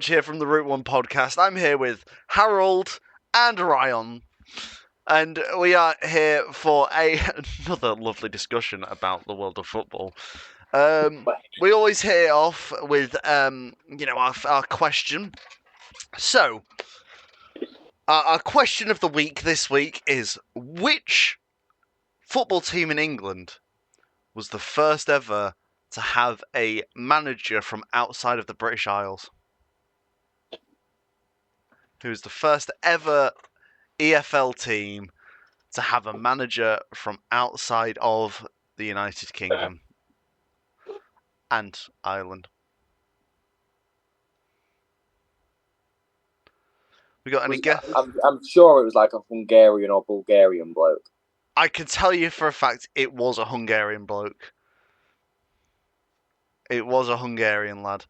Here from the Route 1 podcast. I'm here with Harold and Ryan, and we are here for another lovely discussion about the world of football. We always hear off with, our question. So, our question of the week this week is, which football team in England was the first ever to have a manager from outside of the British Isles? Who's the first ever EFL team to have a manager from outside of the United Kingdom and Ireland? We got any guess? I'm sure it was like a Hungarian or Bulgarian bloke. I can tell you for a fact it was a Hungarian bloke. It was a Hungarian lad.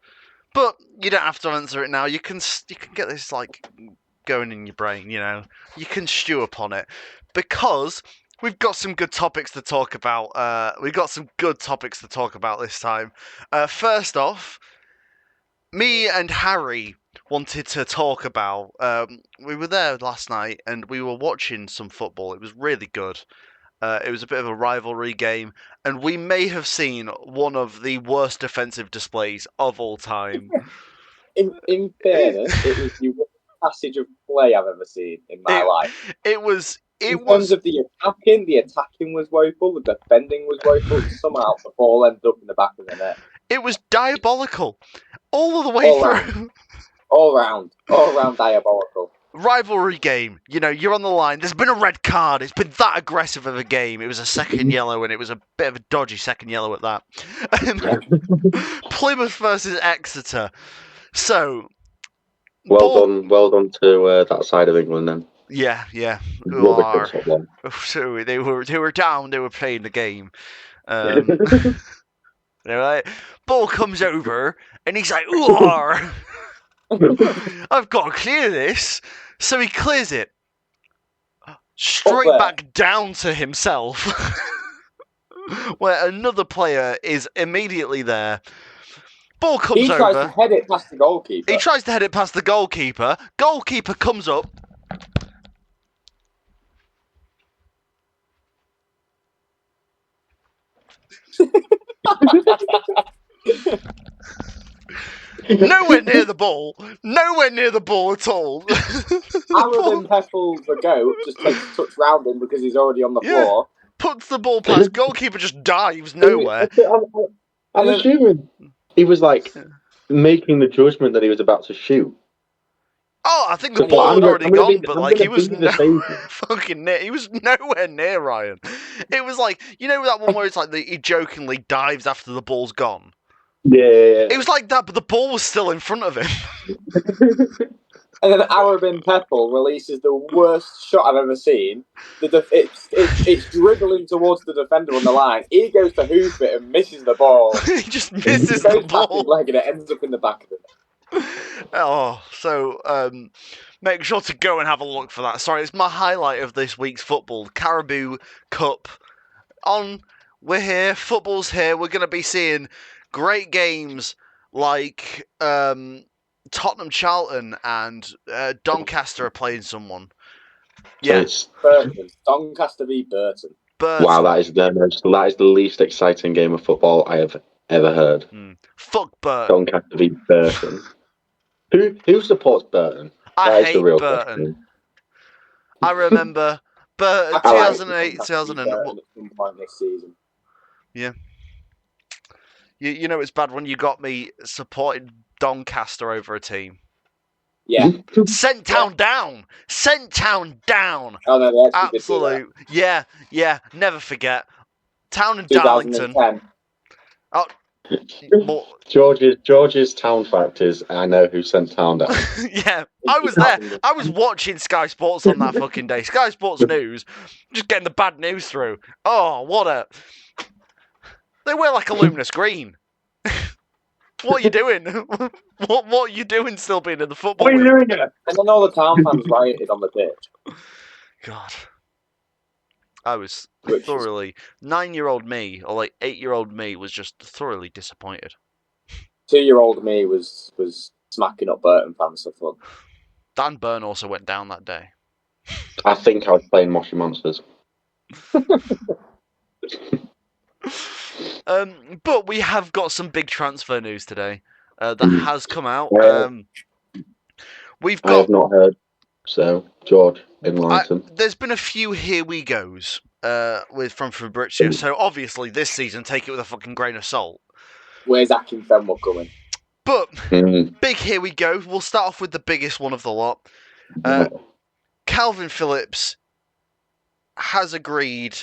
But you don't have to answer it now. You can get this going in your brain, You can stew upon it because we've got some good topics to talk about. This time. First off, me and Harry wanted to talk about. We were there last night and we were watching some football. It was really good. It was a bit of a rivalry game, and we may have seen one of the worst defensive displays of all time. In fairness, it was the worst passage of play I've ever seen in my life. It was. In terms of the attacking was woeful, the defending was woeful, and somehow the ball ended up in the back of the net. It was diabolical, all the way through. All round diabolical. Rivalry game, you're on the line. There's been a red card. It's been that aggressive of a game. It was a second yellow, and it was a bit of a dodgy second yellow at that. Plymouth versus Exeter. So, well done to that side of England then. Yeah. So they were down. They were playing the game. Right? Ball comes over, and he's like, "Ooh, I've got to clear this." So he clears it straight back down to himself, where another player is immediately there. Ball comes over. He tries to head it past the goalkeeper. He tries to head it past the goalkeeper. Goalkeeper comes up. Nowhere near the ball. Nowhere near the ball at all. Aaron Pepple, the goat, just takes a touch round him because he's already on the floor. Puts the ball past. Goalkeeper just dives nowhere. I'm assuming he was making the judgment that he was about to shoot. Oh, I think the ball had already gone, but he was fucking near. He was nowhere near Ryan. It was that one where it's he jokingly dives after the ball's gone. Yeah. It was like that, but the ball was still in front of him. And then Arabin Pepple releases the worst shot I've ever seen. It's dribbling towards the defender on the line. He goes to hoof it and misses the ball. He just misses the ball. Leg and it ends up in the back of it. Oh, so make sure to go and have a look for that. Sorry, it's my highlight of this week's football. Caribou Cup. We're here. Football's here. We're going to be seeing great games like Tottenham Charlton and Doncaster are playing someone. Yeah. Burton. Doncaster v Burton. Wow, that is the least exciting game of football I have ever heard. Fuck Burton. Doncaster v Burton. Who supports Burton? I hate Burton. I remember Burton 2008, 2009. At some point this season. Yeah. You know it's bad when you got me supporting Doncaster over a team. Yeah. Sent Town down. Sent Town down. Oh no, absolute. Yeah. Never forget. Town and Darlington. Oh. George's Town fact is I know who sent Town down. Yeah, I was there. I was watching Sky Sports on that fucking day. Sky Sports News, just getting the bad news through. Oh, they wear like a luminous green. What are you doing? What are you doing still being in the football? What are you doing here? And then all the Town fans rioted on the pitch. God. I was thoroughly 9-year-old me, or 8-year-old me, was just thoroughly disappointed. 2-year-old me was smacking up Burton fans for fun. Dan Burn also went down that day. I think I was playing Moshi Monsters. But we have got some big transfer news today that has come out. We've I have got. not heard. So, George, enlighten. There's been a few here we goes from Fabrizio. So obviously this season, take it with a fucking grain of salt. Where's Akin Fenwell coming? But big here we go. We'll start off with the biggest one of the lot. Calvin Phillips has agreed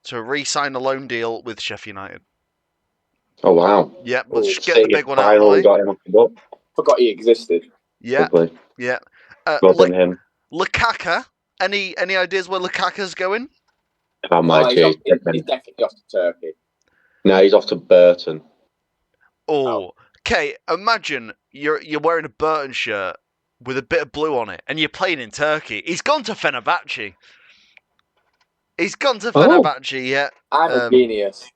to re-sign a loan deal with Sheffield United. Oh, wow. Yep, let's get the big one out of the Finally way. got him off the book. Forgot he existed. Yeah, Lovely. yeah. Good on him. Lukaku. Any ideas where Lukaku's going? Oh, my cheese. He's definitely off to Turkey. No, he's off to Burton. Oh, okay. Imagine you're wearing a Burton shirt with a bit of blue on it, and you're playing in Turkey. He's gone to Fenerbahce. Yeah. I'm a genius.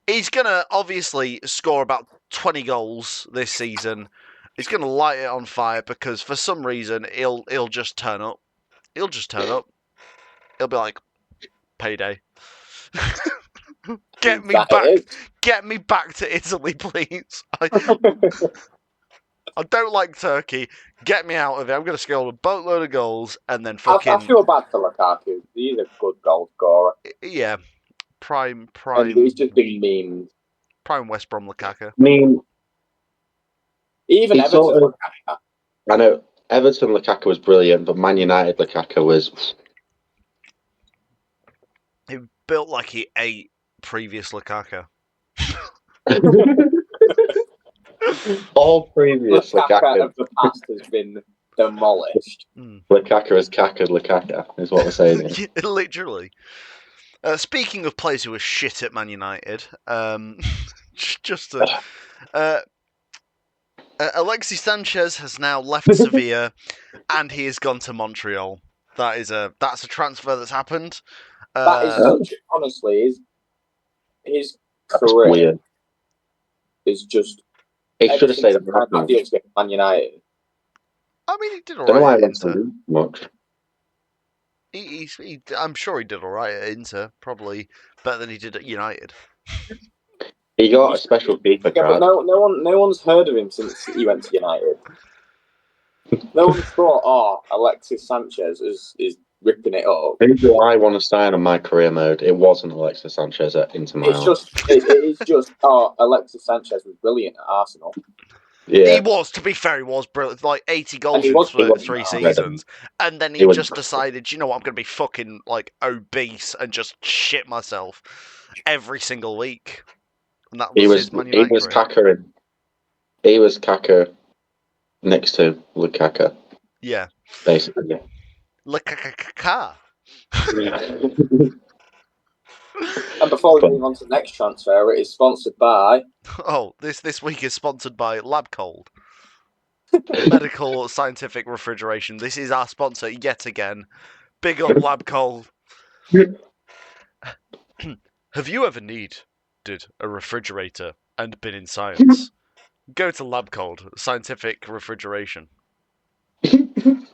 He's gonna obviously score about 20 goals this season. He's gonna light it on fire because for some reason he'll just turn up. He'll be like, payday. Get me back to Italy, please. I don't like Turkey. Get me out of it. I'm going to score a boatload of goals and then fucking. I feel bad for Lukaku. He's a good goal scorer. Yeah, prime. And he's just been memed. Prime West Brom Lukaku. I mean, even Everton Lukaku. I know Everton Lukaku was brilliant, but Man United Lukaku was. He built like he ate previous Lukaku. All previous Lukaku of the past has been demolished. Lukaku has cackered Lukaku, is what we're saying here. Literally. Speaking of players who are shit at Man United, Alexis Sanchez has now left Sevilla, and he has gone to Montreal. That's a transfer that's happened. That is honestly his career weird. Is just. He should have stayed at Man United. I mean, he did all right. Don't know why at Inter. Much. I'm sure he did all right at Inter. Probably better than he did at United. He got a special FIFA card. But no one's heard of him since he went to United. No one thought, Alexis Sanchez is ripping it up. Who do I want to sign on my career mode? It wasn't Alexis Sanchez at Inter Milan. It is just Alexis Sanchez was brilliant at Arsenal. Yeah. He was, to be fair, he was brilliant. Like 80 goals for 3 seasons. And then he just decided, you know what, I'm going to be fucking like obese and just shit myself every single week. And that was his Man United career. He was Kaka next to Lukaku. Yeah. Basically, yeah. Lukaku. And before we move on to the next transfer, it is sponsored by. Oh, this week is sponsored by LabCold. Medical scientific refrigeration. This is our sponsor yet again. Big up LabCold. Have you ever needed a refrigerator and been in science? Go to LabCold, scientific refrigeration.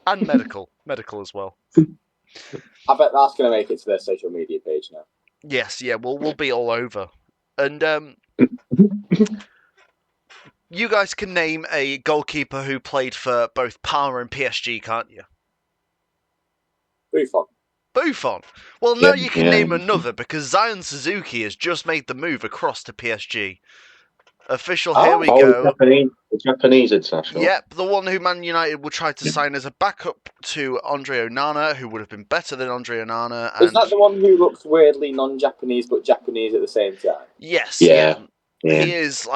And medical as well. I bet that's going to make it to their social media page now. Yes, yeah, we'll be all over. And you guys can name a goalkeeper who played for both Parma and PSG, can't you? Buffon. Well, now you can name another because Zion Suzuki has just made the move across to PSG. Official, here we go. The Japanese international. Yep, the one who Man United would try to sign as a backup to Andre Onana, who would have been better than Andre Onana. Is that the one who looks weirdly non-Japanese but Japanese at the same time? Yes, yeah. He is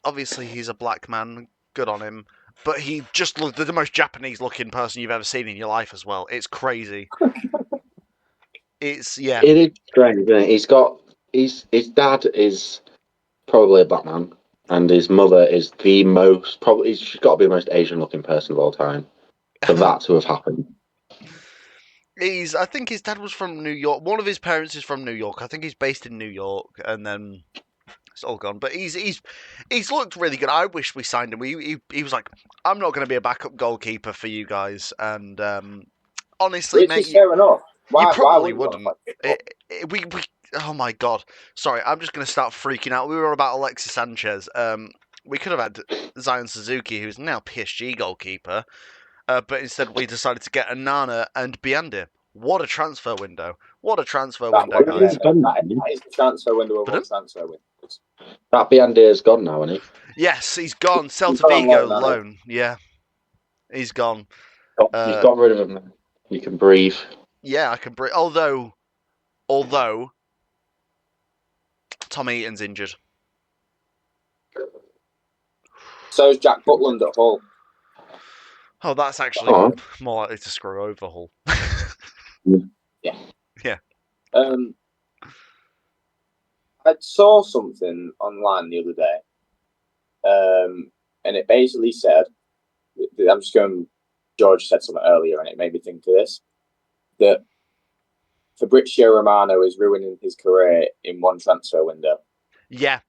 obviously he's a black man, good on him, but he just looked the most Japanese looking person you've ever seen in your life as well. It's crazy. It is strange, isn't it? His dad is probably a black man, and his mother is she's got to be the most Asian looking person of all time for that to have happened. I think his dad was from New York. One of his parents is from New York. I think he's based in New York, and then It's all gone. But he's looked really good. I wish we signed him. He was like, I'm not going to be a backup goalkeeper for you guys. And honestly, Which mate, is fair enough. you Why probably wouldn't you want wouldn't. to play? We oh my god. Sorry, I'm just going to start freaking out. We were on about Alexis Sanchez. We could have had Zion Suzuki, who's now PSG goalkeeper, but instead we decided to get Anana and Biandir. What a transfer window! What a transfer window, guys! That is the transfer window of all Pardon? transfer windows. That Biandir's gone now, isn't he? Yes, he's gone. Celta gone on Vigo loan, hasn't loan. Yeah, he's gone. You've got rid of him now. You can breathe. Yeah, I can breathe. Although Tom Eaton's injured. So is Jack Butland at Hull. Oh, that's actually more likely to screw over Hull. Yeah. Yeah. I saw something online the other day, and it basically said, I'm just going, George said something earlier, and it made me think of this, that Fabrizio Romano is ruining his career in one transfer window. Yeah.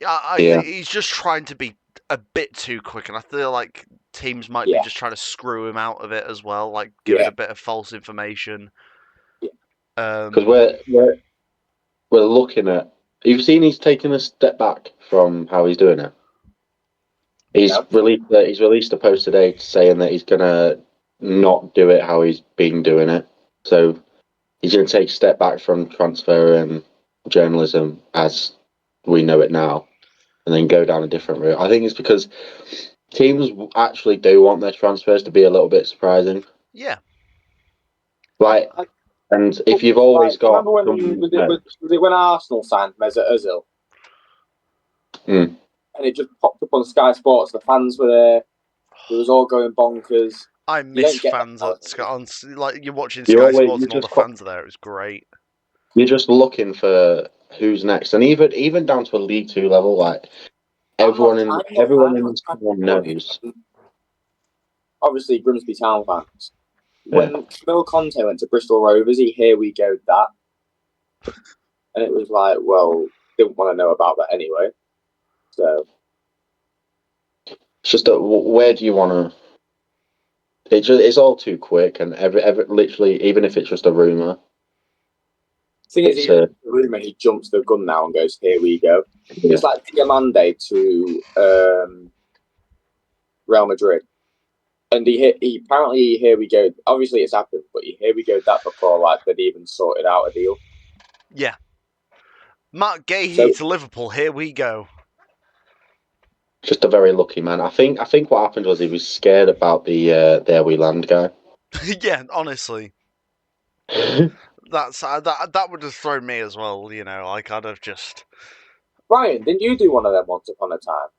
I think he's just trying to be a bit too quick, and I feel like teams might be just trying to screw him out of it as well, like giving a bit of false information. Because we're looking at. You've seen he's taken a step back from how he's doing it. He's released a post today saying that he's gonna not do it how he's been doing it. So he's gonna take a step back from transfer and journalism as we know it now, and then go down a different route. I think it's because teams actually do want their transfers to be a little bit surprising. Yeah. Like, and if you've always got. Remember was it when Arsenal signed Mesut Ozil? And it just popped up on Sky Sports. The fans were there. It was all going bonkers. I miss fans at Sky. Like you're watching Sky Sports and all the fans are there. It was great. You're just looking for who's next, and even down to a League Two level, like everyone in this town knows. Obviously, Grimsby Town fans. When Camille Conte went to Bristol Rovers, here we go that, and it was like, well, didn't want to know about that anyway. So it's just where do you want to? It's all too quick, and every literally, even if it's just a rumor. The thing is, the rumor, he jumps the gun now and goes, "Here we go." Yeah. It's like Diamande to Real Madrid, and he apparently here we go. Obviously, it's happened, but here we go that before like they'd even sorted out a deal. Yeah. Mark Gahey to Liverpool. Here we go. Just a very lucky man. I think what happened was he was scared about the There We Land guy. Yeah, honestly. That would have thrown me as well, you know, like I'd have just. Ryan, didn't you do one of them once upon a time?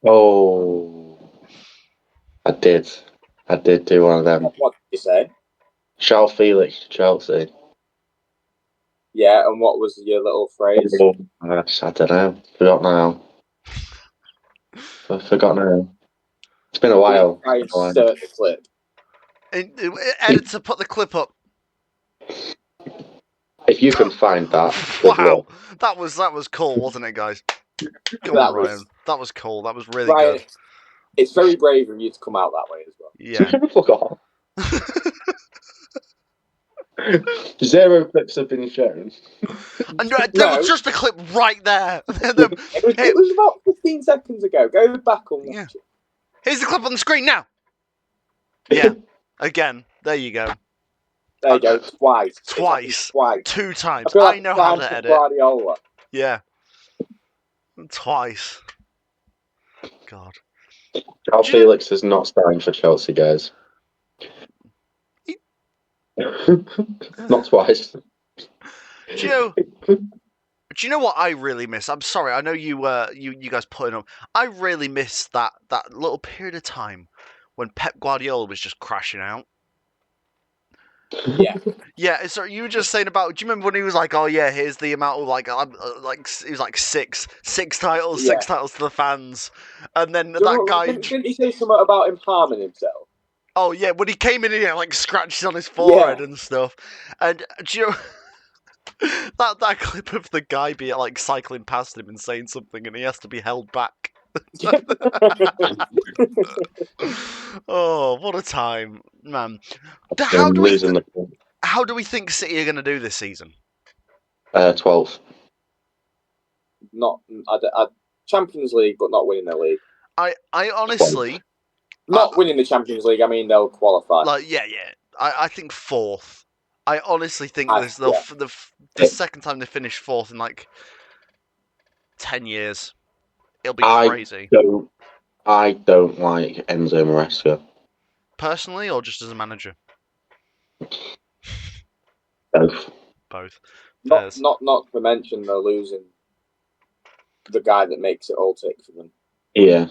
Oh, I did do one of them. What did you say? Charles Felix to Chelsea. Yeah, and what was your little phrase? I don't know. Forgot now. I forgot now. It's been a while. Insert the clip. Editor, put the clip up. If you can find that. Wow, that was cool, wasn't it, guys? Come on, Ryan. That was cool. That was really good. It's very brave of you to come out that way as well. Yeah. Fuck off. 0 clips have been shown. And there was just a clip right there. It was about 15 seconds ago. Go back and watch it. Here's the clip on the screen now. Yeah. Again. There you go. There you go. Twice. 2 times. I know how to edit. Guardiola. Yeah. Twice. God. Charles Felix is not starting for Chelsea, guys. Not twice. Do you know what I really miss? I'm sorry, I know you guys put it on. I really miss that little period of time when Pep Guardiola was just crashing out. Yeah. Yeah, so you were just saying about. Do you remember when he was like, "Oh yeah, here's the amount of like he was like six titles, 6 titles to the fans," and then that guy. Didn't he say something about him harming himself? Oh yeah, when he came in here, like scratches on his forehead and stuff, and do you know? that clip of the guy be like cycling past him and saying something, and he has to be held back. Oh, what a time, man! How do we losing the how do we think City are going to do this season? 12th. Not Champions League, but not winning the league. I honestly, Not winning the Champions League. I mean, they'll qualify. like, yeah. I think fourth. I honestly think this Yeah. the second time they finish fourth in like 10 years. It'll be crazy. I don't like Enzo Maresca. Personally, or just as a manager? Both. Both. Not to mention they're losing the guy that makes it all tick for them. Yeah.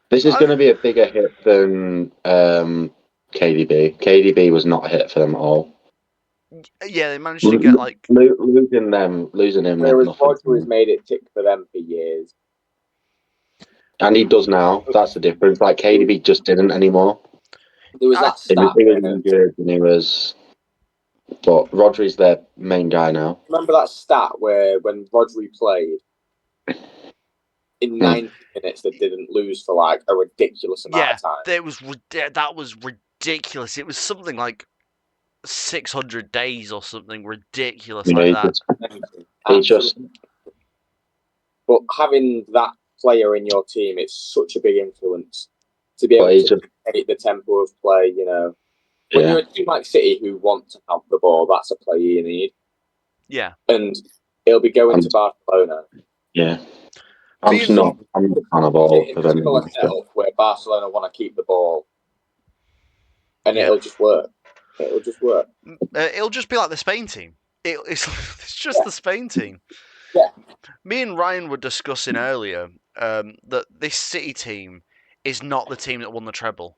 This is going to be a bigger hit than KDB. KDB was not a hit for them at all. Yeah, they managed to get like losing him. Whereas Rodgers made it tick for them for years, and he does now. That's the difference. Like KDB just didn't anymore. There was that stat. He was injured and he was, but Rodri's their main guy now. Remember that stat where when Rodri played in 90 minutes, they didn't lose for like a ridiculous amount of time. That was ridiculous. It was something like 600 days or something ridiculous like that. But having that player in your team, it's such a big influence to be able to dictate the tempo of play. You know, when you're a team like City who want to have the ball, that's a player you need. Yeah, and it'll be going to Barcelona. Yeah. I'm not a fan of all of them. Similar setup where Barcelona want to keep the ball, and it'll just work. It'll just work. It'll just be like the Spain team. It's just the Spain team. Yeah. Me and Ryan were discussing earlier that this City team is not the team that won the treble.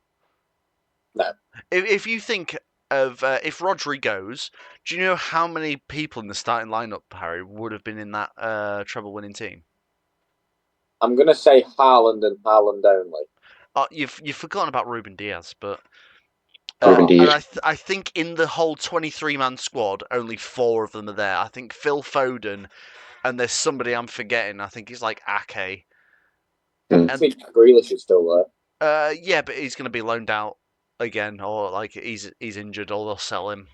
No. If you think of if Rodri goes, do you know how many people in the starting lineup, Harry, would have been in that treble-winning team? I'm gonna say Haaland and Haaland only. You've forgotten about Ruben Diaz, but and I think in the whole 23-man squad, only 4 of them are there. I think Phil Foden, and there's somebody I'm forgetting. I think he's like Ake. I think Grealish is still there. Yeah, but he's going to be loaned out again, or like he's injured, or they'll sell him.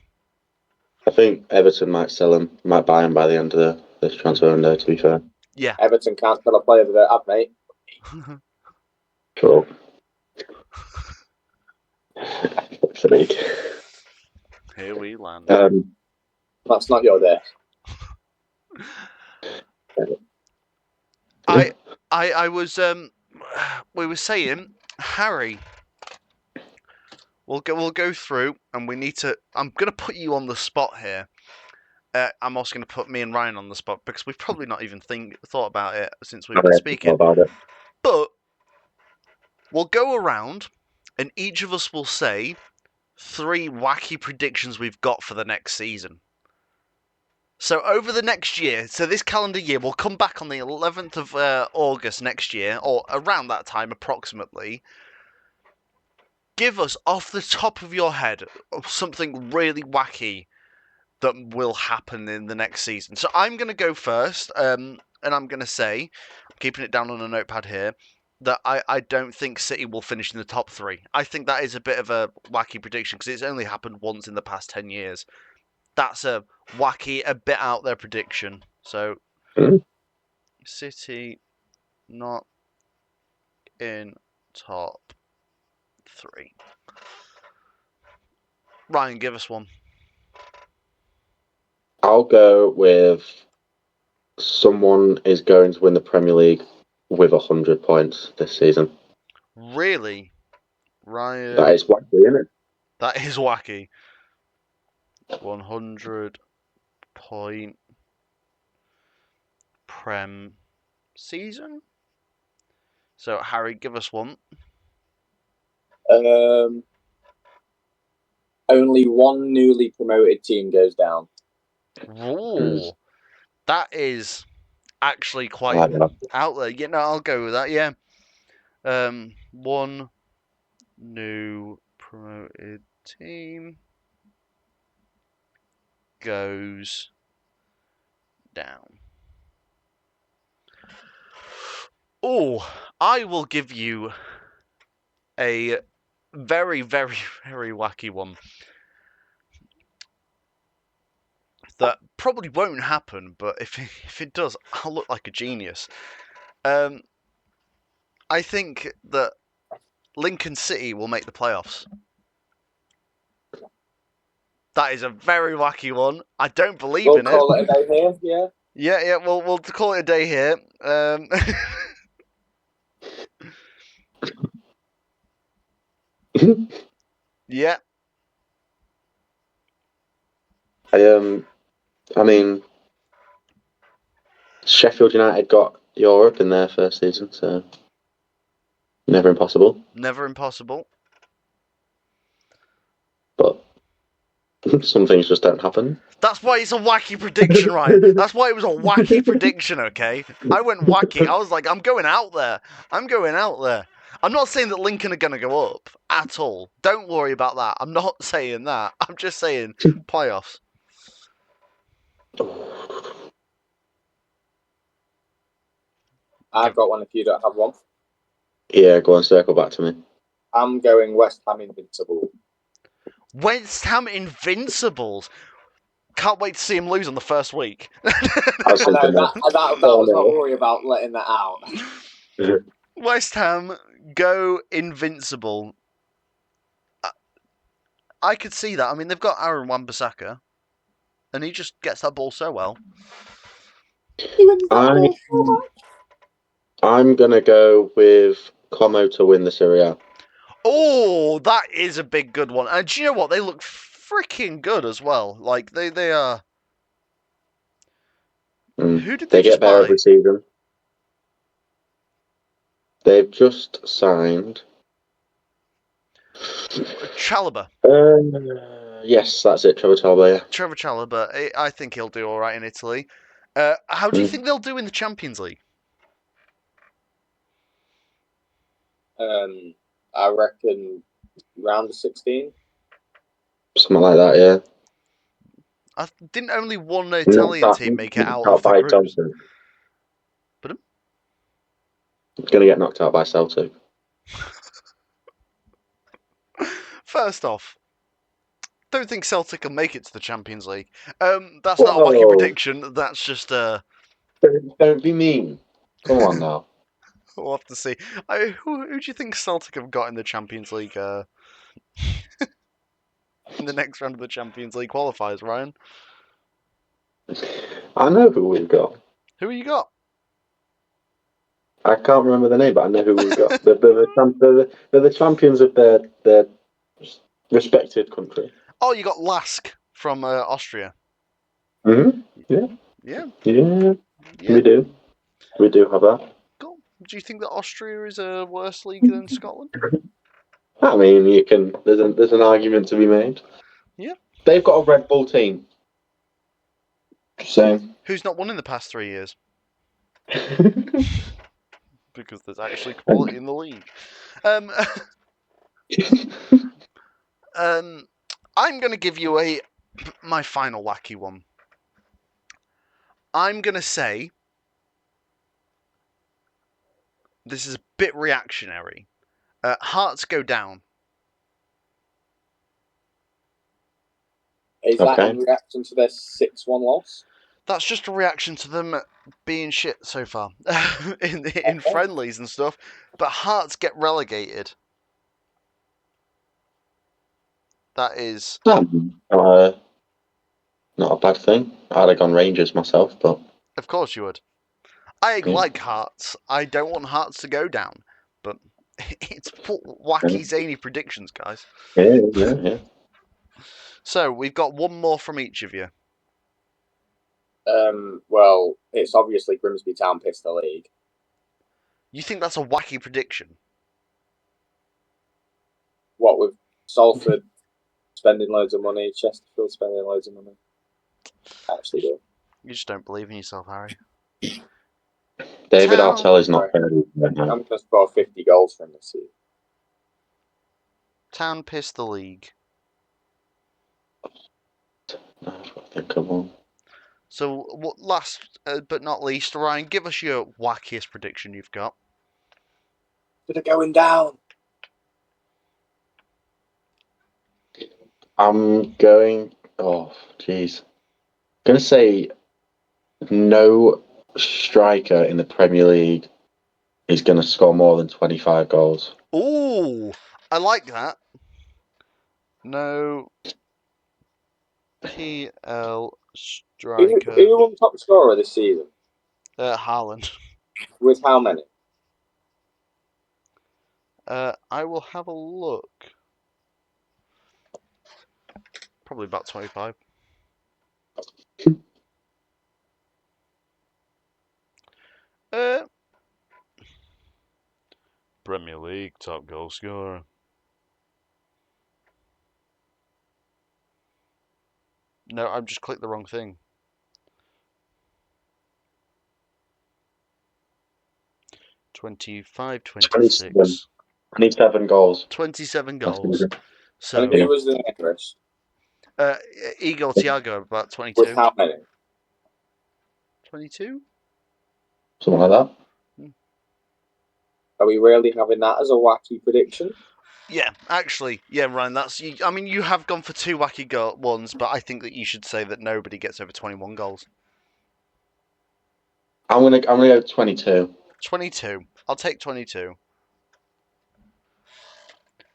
I think Everton might sell him, might buy him by the end of this transfer window. To be fair, yeah, Everton can't sell a player that they have, mate. Cool. Here we land. That's not your day. I was we were saying, Harry, we'll go through, and we need to. I'm gonna put you on the spot here. I'm also gonna put me and Ryan on the spot because we've probably not even thought about it since we've been speaking. About it. But we'll go around, and each of us will say 3 wacky predictions we've got for the next season. So over the next year, so this calendar year, we'll come back on the 11th of August next year, or around that time approximately. Give us, off the top of your head, something really wacky that will happen in the next season. So I'm going to go first, and I'm going to say, I'm keeping it down on a notepad here, that I don't think City will finish in the top 3. I think that is a bit of a wacky prediction, because it's only happened once in the past 10 years. That's a wacky, a bit out there prediction. So, City not in top 3. Ryan, give us one. I'll go with someone is going to win the Premier League with 100 points this season. Really? Ryan? That is wacky, isn't it? That is wacky. 100 point Prem season? So, Harry, give us one. Only one newly promoted team goes down. Ooh, that is actually quite out there. Yeah, no, I'll go with that. Yeah. One new promoted team goes down. Oh, I will give you a very, very, very wacky one that probably won't happen, but if it does, I'll look like a genius. I think that Lincoln City will make the playoffs. That is a very wacky one. I don't believe We'll in it. call it a day here, yeah. Yeah, we'll call it a day here. Yeah. I mean, Sheffield United got Europe in their first season, so never impossible. Never impossible. But some things just don't happen. That's why it's a wacky prediction, Ryan. That's why it was a wacky prediction, okay? I went wacky. I was like, I'm going out there. I'm not saying that Lincoln are going to go up at all. Don't worry about that. I'm not saying that. I'm just saying playoffs. I've got one if you don't have one. Yeah, go on, circle back to me. I'm going West Ham Invincible. West Ham Invincibles. Can't wait to see him lose on the first week. I was I know thinking that was my worry about letting that out. West Ham go invincible. I could see that. I mean, they've got Aaron Wan-Bissaka, and he just gets that ball so well. I'm gonna go with Como to win the Serie A. Oh, that is a big good one. And do you know what? They look freaking good as well. Like they are. Who did they They just get better buy? every season. They've just signed Chalobah. Yes, that's it, Trevor Chalobah. Yeah. Trevor Chalobah. I think he'll do all right in Italy. How do you think they'll do in the Champions League? I reckon round of 16. Something like that, yeah. Didn't only one Italian team make it out of the by groups? Celtic. But Gonna get knocked out by Celtic. first off, don't think Celtic will make it to the Champions League. That's not a wacky prediction. That's just Don't be mean. Come on now. we'll have to see. Who do you think Celtic have got in the Champions League? In the next round of the Champions League qualifiers, Ryan? I know who we've got. Who you got? I can't remember the name, but I know who we've got. They're the champions of their respected country. Oh, you got Lask from Austria. Mm-hmm. Yeah. We do. We do have that. Cool. Do you think that Austria is a worse league than Scotland? I mean, you can. There's an argument to be made. Yeah. They've got a Red Bull team. So. Who's not won in the past 3 years? Because there's actually quality in the league. I'm going to give you my final wacky one. I'm going to say this is a bit reactionary. Hearts go down. Is that in reaction to their 6-1 loss? That's just a reaction to them being shit so far in friendlies and stuff. But Hearts get relegated. That is not a bad thing. I'd have gone Rangers myself, but of course you would. I like Hearts. I don't want Hearts to go down, but it's wacky zany predictions, guys. Yeah. So we've got one more from each of you. Well, it's obviously Grimsby Town pissed the league. You think that's a wacky prediction? What with Salford spending loads of money, Chesterfield spending loads of money? Actually, do. You just don't believe in yourself, Harry. David Artell is not fair. I'm going to score 50 goals from this season. Town pissed the league. No, I've got to think of one. So, last but not least, Ryan, give us your wackiest prediction you've got. They're going down. I'm going. Oh, jeez. Going to say no striker in the Premier League is going to score more than 25 goals. Ooh, I like that. No PL striker. Who won top scorer this season? Haaland. With how many? I will have a look. Probably about 25. Premier League top goal scorer. No, I've just clicked the wrong thing. 25, 26. 27 goals. 27 goals. So, And who was the nearest? Igor Thiago, about 22. With how many? 22? Something like that. Are we really having that as a wacky prediction? Yeah, actually, yeah, Ryan. That's. I mean, you have gone for two wacky ones, but I think that you should say that nobody gets over 21 goals. I'm gonna go 22. 22. I'll take 22.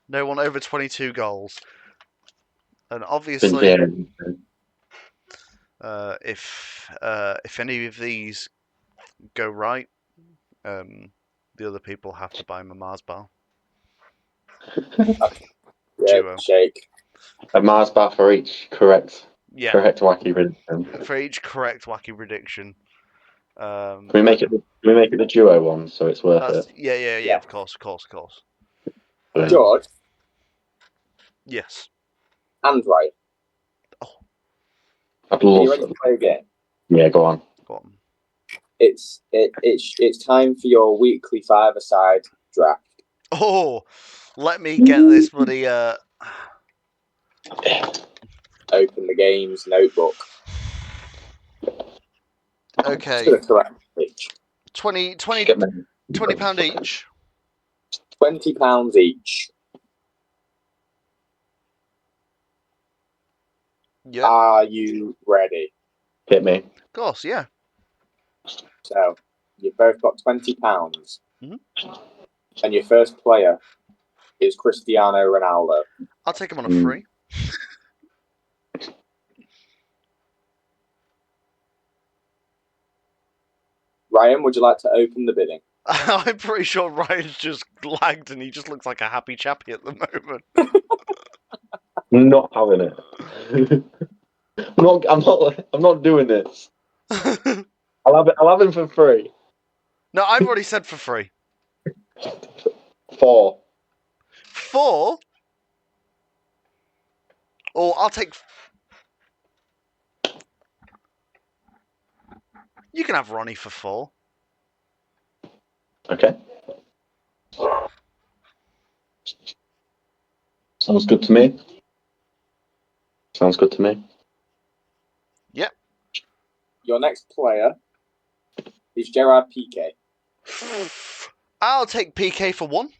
No one over 22 goals. And obviously, if any of these go right, the other people have to buy him a Mars bar. Yeah, Duo. shake. A Mars bar for each correct Yeah, wacky prediction. for each correct wacky prediction. Can we make it the duo one so it's worth it? Yeah. Of course. George Yes. and Ryan. I'd Are you love ready to play a game? Yeah, go on. Go on. It's time for your weekly five-a-side draft. Oh, let me get this bloody. Open the game's notebook. Okay. To the correct page. 20 pound each. £20 each. Yeah. Are you ready? Hit me. Of course, yeah. So you've both got £20, and your first player is Cristiano Ronaldo. I'll take him on a free. Ryan, would you like to open the bidding? I'm pretty sure Ryan's just lagged and he just looks like a happy chappy at the moment. I'm not having it. I'm not doing this. I'll have him for free. No, I've already said for free. 4. 4? Or I'll take. You can have Ronnie for 4. Okay. Sounds good to me. Yep. Your next player is Gerard Piqué. I'll take PK for 1.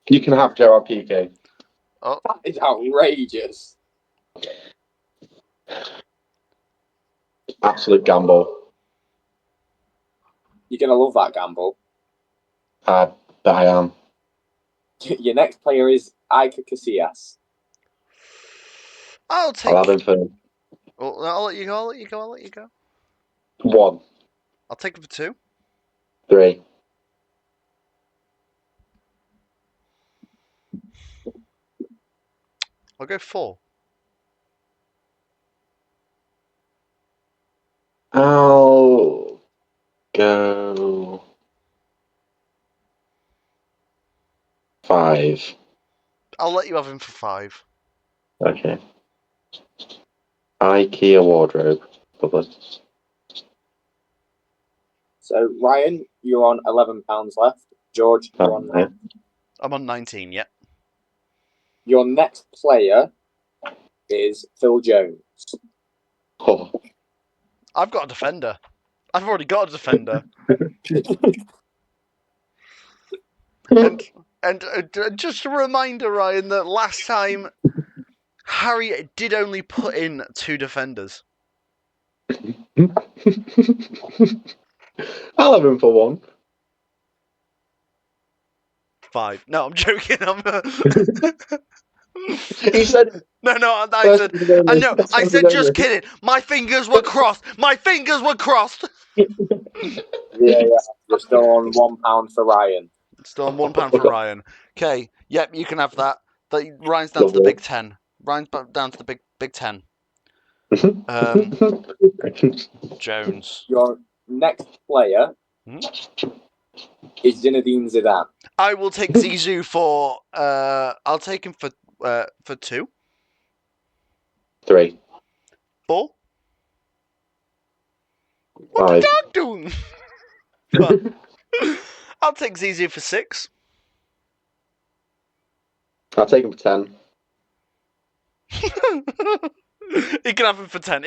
You can have Gerard Piqué. Oh. That is outrageous. Absolute gamble. You're going to love that gamble. I am. Your next player is Iker Casillas. I'll take. I'll have him for Oh, I'll let you go. 1. I'll take him for 2. 3. I'll go 4. I'll go 5. I'll let you have him for 5. Okay. IKEA wardrobe. Lovely. So, Ryan, you're on £11 left. George, you're on 9. I'm on 19, yep. Your next player is Phil Jones. Oh. I've got a defender. I've already got a defender. And just a reminder, Ryan, that last time Harry did only put in 2 defenders. I'll have him for 1. 5. No, I'm joking. He said. No, I said just kidding. My fingers were crossed. Yeah. You're still on £1 for Ryan. Still on £1 for Ryan. Okay, yep, you can have that. Ryan's down to the big 10. Ryan's down to the big 10. Jones. Your next player is Zinedine Zidane. I will take Zizou for. I'll take him for 2. 3. 4. What the dog doing? I'll take Zizou for 6. I'll take him for 10. He can have him for 10.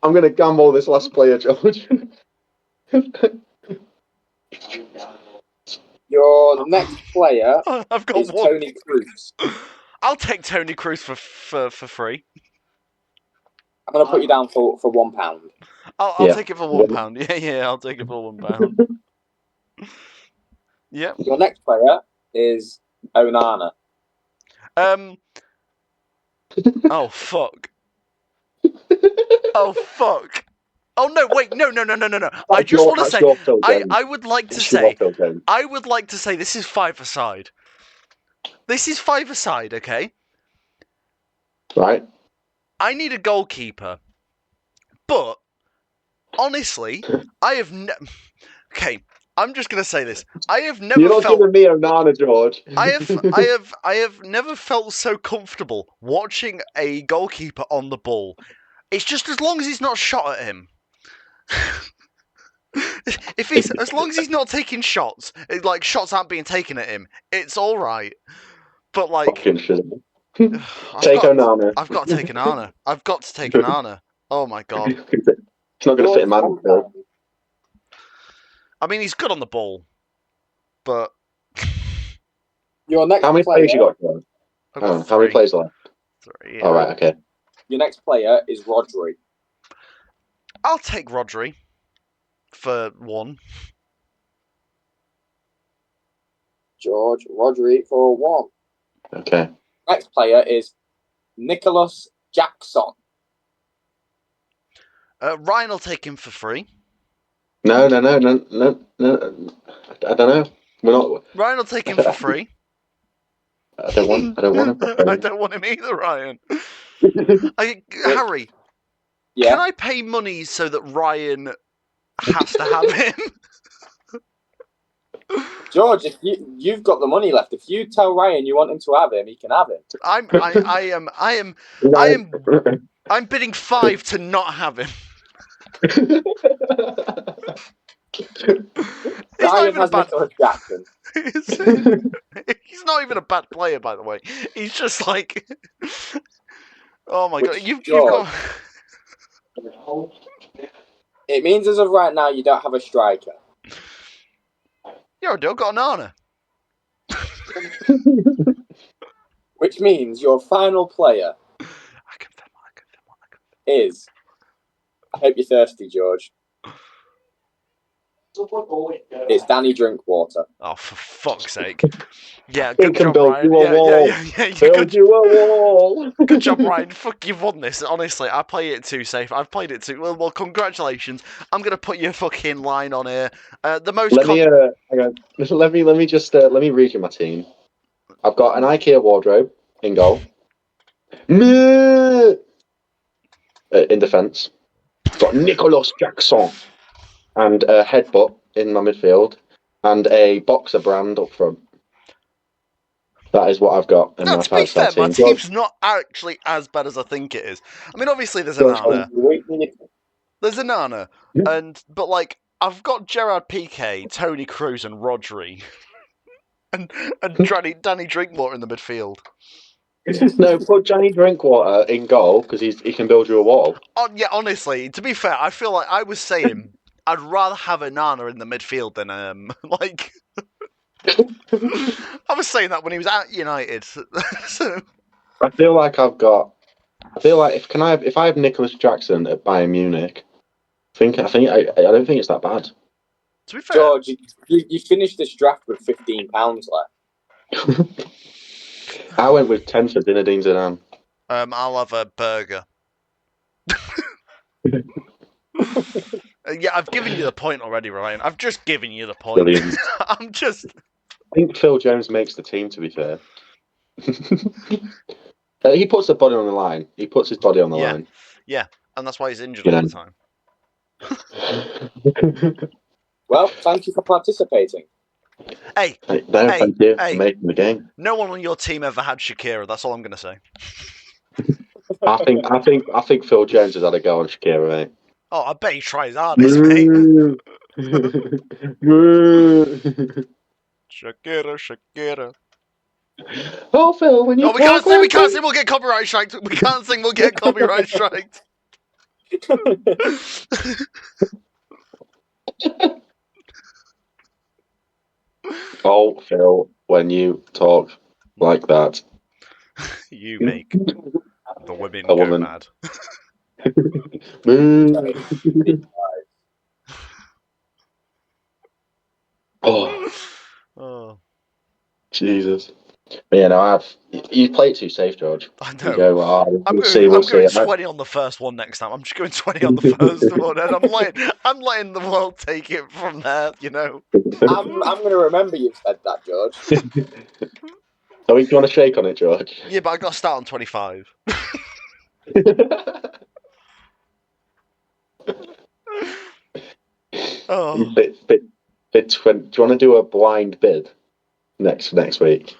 I'm going to gamble this last player, George. Your next player I've got is 1. Tony Kroos. I'll take Tony Kroos for free. I'm going to put you down for £1. I'll take it for £1. Yeah, I'll take it for £1. Yeah. Your next player is Onana. Oh fuck. Oh no! Wait! No! I just want to say, I would like to say, this is 5-a-side. Okay. Right. I need a goalkeeper, but honestly, I have okay. I'm just gonna say this. I have never You're not felt. giving me Onana, George. I have never felt so comfortable watching a goalkeeper on the ball. It's just as long as he's not shot at him. As long as he's not taking shots, like shots aren't being taken at him, it's all right. But like, Onana. I've got to take Onana. Oh my god. It's not going to fit him out. I mean, he's good on the ball, but your next how many player, players you got, George? How many players left? 3. All right, okay. Your next player is Rodri. I'll take Rodri for 1. George, Rodri for 1. Okay. Next player is Nicholas Jackson. Ryan will take him for free. No. I don't know. We're not. Ryan will take him for free. I don't want him. I don't want him either, Ryan. Harry, yeah. Can I pay money so that Ryan has to have him? George, if you've got the money left, if you tell Ryan you want him to have him, he can have him. I'm bidding 5 to not have him. Ryan has Nicholas Jackson. He's not even a bad player, by the way. He's just like, oh my god, you've got. It means as of right now you don't have a striker. Yeah, I do. I've got an honor. Which means your final player is. I hope you're thirsty, George. It's Danny Drinkwater. Oh, for fuck's sake. Yeah, good job, Ryan. Build you a wall. Good job, Ryan. Fuck, you've won this. Honestly, I play it too safe. I've played it too well. Congratulations. I'm gonna put your fucking line on here. The most. Let me read you my team. I've got an IKEA wardrobe in goal. In defence, got Nicholas Jackson and a headbutt in my midfield and a boxer brand up front. That is what I've got in my to be fair, team. my team's not actually as bad as I think it is. I mean, obviously there's a Nana. But like I've got Gerard Piqué, Tony Kroos, and Rodri. and Danny Drinkwater in the midfield. No, put Johnny Drinkwater in goal because he can build you a wall. Oh, yeah, honestly, to be fair, I feel like I was saying I'd rather have Onana in the midfield than like. I was saying that when he was at United. So I feel like if I have Nicholas Jackson at Bayern Munich, I don't think it's that bad. to be fair, George, you finished this draft with £15 left. I went with 10 for Zinedine Zidane. I'll have a burger. Yeah, I've given you the point already, Ryan. I've just given you the point. Brilliant. I'm just. I think Phil Jones makes the team, to be fair. He puts the body on the line. He puts his body on the line. Yeah, and that's why he's injured You all know. the time. Well, thank you for participating. Hey, Thank you for making the game. no one on your team ever had Shakira. That's all I'm going to say. I think Phil Jones has had a go on Shakira, mate. Oh, I bet he tries hardest, mate. Shakira. Oh, Phil, when you we can't sing. We'll get copyright striked. We can't sing. We'll get copyright striked. Oh, Phil, when you talk like that, You make the women a go woman. mad. Oh, Jesus. But yeah, no, you play it too safe, George. I You know. go, I'm going 20 on the first one next time. I'm just going 20 on the first one, and I'm letting the world take it from there. You know. I'm going to remember you've said that, George. So, do you want to shake on it, George? Yeah, but I got to start on 25. Oh. Do you want to do a blind bid next week?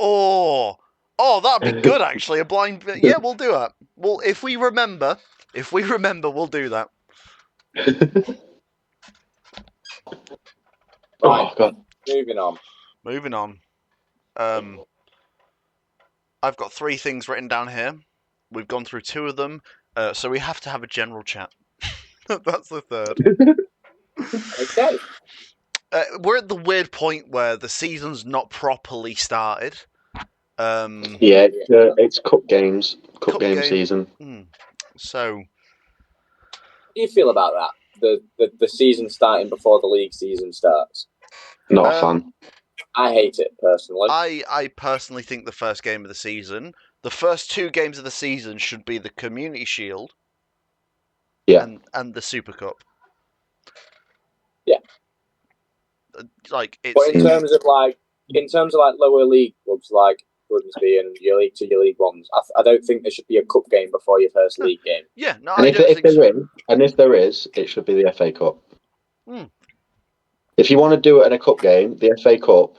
Oh, that'd be good actually. A blind bid. Yeah, we'll do that. Well, if we remember, we'll do that. Right. Oh God. Moving on. I've got 3 things written down here. We've gone through 2 of them, so we have to have a general chat. That's the third. Okay. We're at the weird point where the season's not properly started. Yeah, it's cup games, cup game season. So, How do you feel about that? The season starting before the league season starts. Not a fan. I hate it personally. I personally think the first game of the season, the first 2 games of the season should be the Community Shield. Yeah. And the Super Cup. Yeah. Like it's. But in terms of lower league clubs like Grimsby and your League 2, your League 1s, I don't think there should be a cup game before your first league game. Yeah, no, and I don't think so. If there is, it should be the FA Cup. Hmm. If you want to do it in a cup game, the FA Cup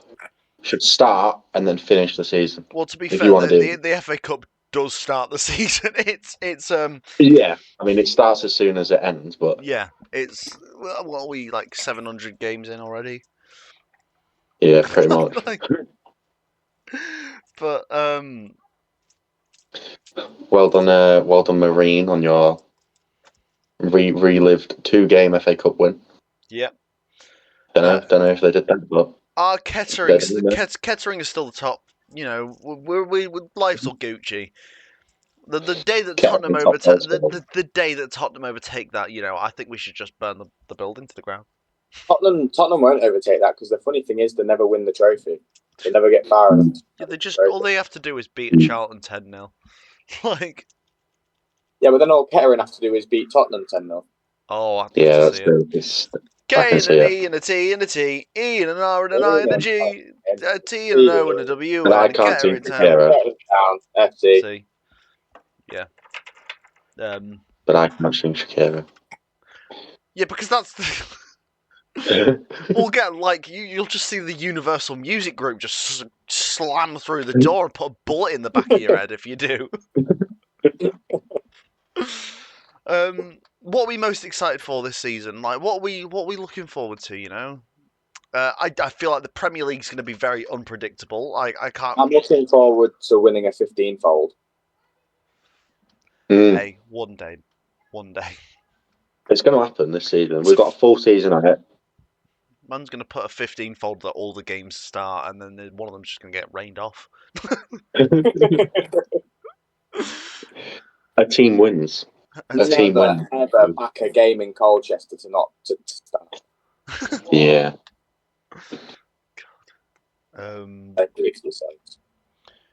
should start and then finish the season. Well, to be if fair, you want to do the FA Cup does start the season. It's Yeah, I mean it starts as soon as it ends, but yeah, it's what are we like 700 games in already? Yeah, pretty much. But well done, Marine, on your relived 2-game FA Cup win. Yep. Don't know if they did that, but Kettering is still the top. You know, we life's all Gucci. The day that Tottenham the day that Tottenham overtake that, you know, I think we should just burn the building to the ground. Tottenham won't overtake that because the funny thing is they never win the trophy. They never get far enough. Yeah, all they have to do is beat a Charlton 10-0. Like. Yeah, but then all Kettering have to do is beat Tottenham 10-0. Oh, I'd love to see it. K and an E and a T and a T, E and an R and an I and a G, a T and an O and a W and and I a can't Kettering see Town. FC. See, yeah. But I can't sing Shakira. Yeah, because that's we'll get like you'll just see the Universal Music Group just slam through the door and put a bullet in the back of your head if you do. What are we most excited for this season? Like, what are we looking forward to? You know, I feel like the Premier League's going to be very unpredictable. I can't. I'm looking forward to winning a 15-fold. Hey, one day. It's going to happen this season. So We've got a full season on it. Man's going to put a 15-fold that all the games start, and then one of them's just going to get rained off. A team wins. A team Never wins. ever back a game in Colchester to not to start. Yeah. I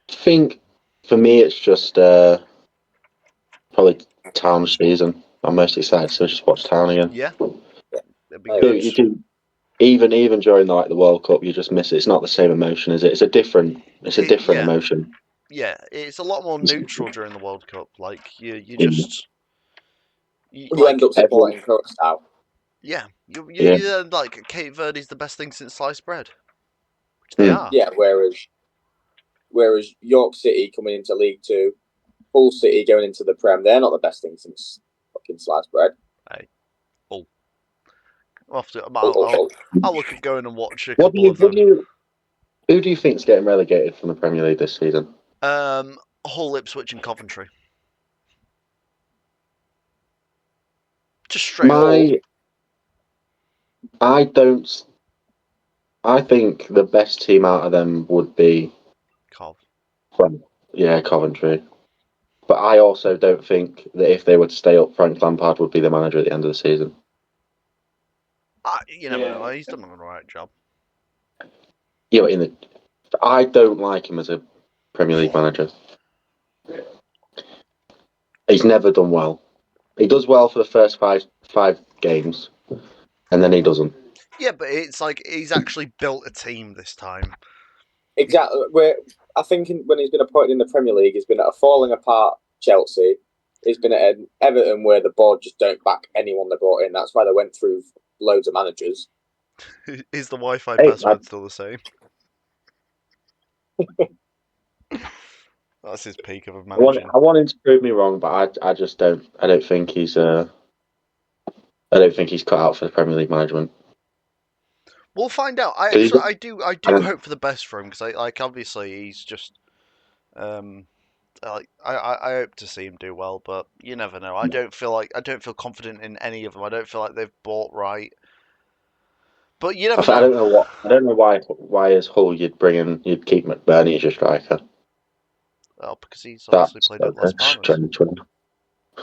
think for me it's just probably Town season. I'm most excited to just watch Town again. Yeah, it'd be Oh, good. You do, even during the World Cup, you just miss it. It's not the same emotion, is it? It's a different Yeah. emotion. Yeah, it's a lot more neutral during the World Cup. Like you just You like end up supporting Curaçao. yeah, you Yeah. like Cape Verde's the best thing since sliced bread, which they are. Yeah, whereas York City coming into League Two, Hull City going into the Prem, they're not the best thing since fucking sliced bread. Hey, Hull. Hull. I'll look at going and watch a What do couple you of them. who do you think's getting relegated from the Premier League this season? Hull, Ipswich, and Coventry. Just straight up. I don't. I think the best team out of them would be, Cov. Coventry. But I also don't think that if they were to stay up, Frank Lampard would be the manager at the end of the season. You never know. He's done an alright job. I don't like him as a Premier League manager. He's never done well. He does well for the first five games, and then he doesn't. Yeah, but it's like he's actually built a team this time. Exactly. Where I think when he's been appointed in the Premier League, he's been at a falling apart Chelsea. He's been at an Everton where the board just don't back anyone they brought in. That's why they went through loads of managers. Is the Wi-Fi Hey, password still the same? That's his peak of managing. I want him to prove me wrong, but I just don't. I don't think he's. I don't think he's cut out for the Premier League management. We'll find out. I do hope for the best for him because obviously he's just I hope to see him do well, but you never know. I don't feel confident in any of them. I don't feel like they've bought right. But you never know. I don't know what. I don't know why as Hull you'd keep McBurney as your striker. Well, because he's obviously played at Las Palmas. Strange one.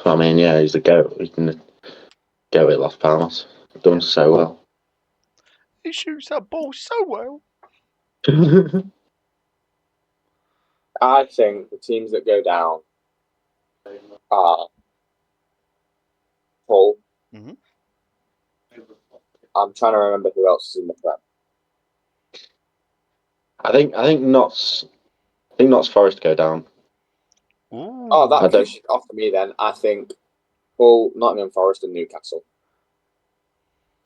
I mean, yeah, he's the goat. He can go at Las Palmas. Done so well. He shoots that ball so well. I think the teams that go down are Hull. Mm-hmm. I'm trying to remember who else is in the Prem. I think Notts Forest go down. Ooh. Oh, that push it off to me then. I think Hull, Nottingham Forest, and Newcastle.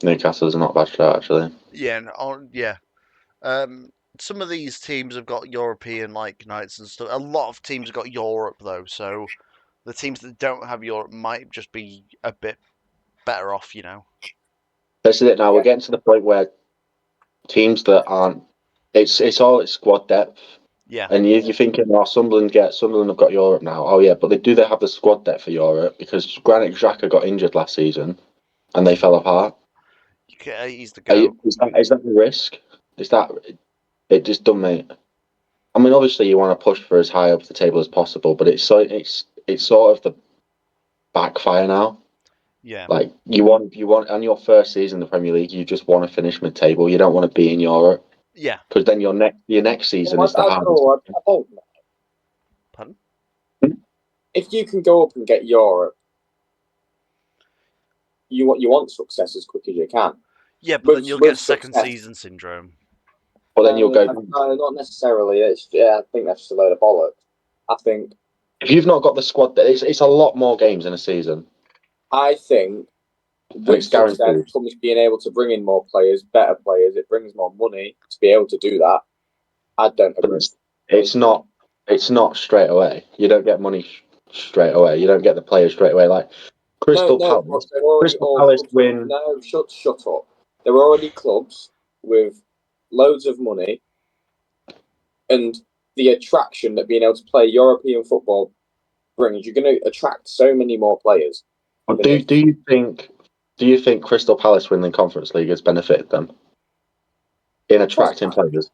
Newcastle's not a bad shot actually. Yeah, yeah. Some of these teams have got European nights and stuff. A lot of teams have got Europe though, so the teams that don't have Europe might just be a bit better off, This is it now. We're getting to the point where teams that aren't. It's all squad depth. Yeah. And you're thinking, oh, Sunderland have got Europe now. Oh yeah, but they have the squad depth for Europe because Granit Xhaka got injured last season, and they fell apart. He's the goat. Is that the risk? Is that it? Just done, mate. I mean, obviously you want to push for as high up the table as possible, but it's sort of the backfire now. Yeah. Like you want on your first season in the Premier League, you just want to finish mid-table. You don't want to be in Europe. Yeah. Because then your next season is the hardest. I don't know. Pardon? If you can go up and get Europe, you want success as quick as you can. Yeah, but then you'll get second season syndrome. Well, then you'll go. No, not necessarily. I think that's just a load of bollocks. I think if you've not got the squad, it's a lot more games in a season. I think with success comes being able to bring in more players, better players. It brings more money to be able to do that. I don't agree. It's not straight away. You don't get money straight away. You don't get the players straight away. Like Crystal Palace. Crystal Palace win. No, shut up. There were already clubs with loads of money and the attraction that being able to play European football brings, you're going to attract so many more players. Do you think Crystal Palace winning the Conference League has benefited them in attracting players?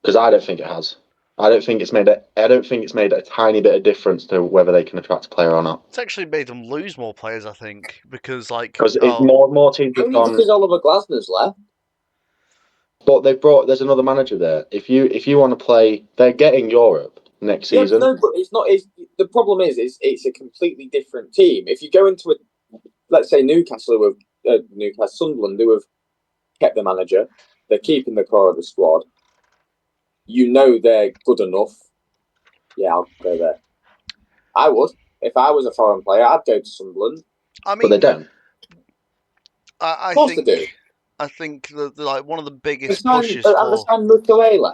Because I don't think it has. I don't think it's made a tiny bit of difference to whether they can attract a player or not. It's actually made them lose more players, I think, because more teams have only gone. because Oliver Glasner's left. But there's another manager there. If you want to play, they're getting Europe next season. No, but it's not. The problem is it's a completely different team. If you go into let's say Newcastle Sunderland, who have kept the manager, they're keeping the core of the squad. You know they're good enough. Yeah, I'll go there. I would. If I was a foreign player, I'd go to Sunderland. I mean, but they don't. I Of course think they do. I think that like one of the biggest They pushes for signed Mukiele.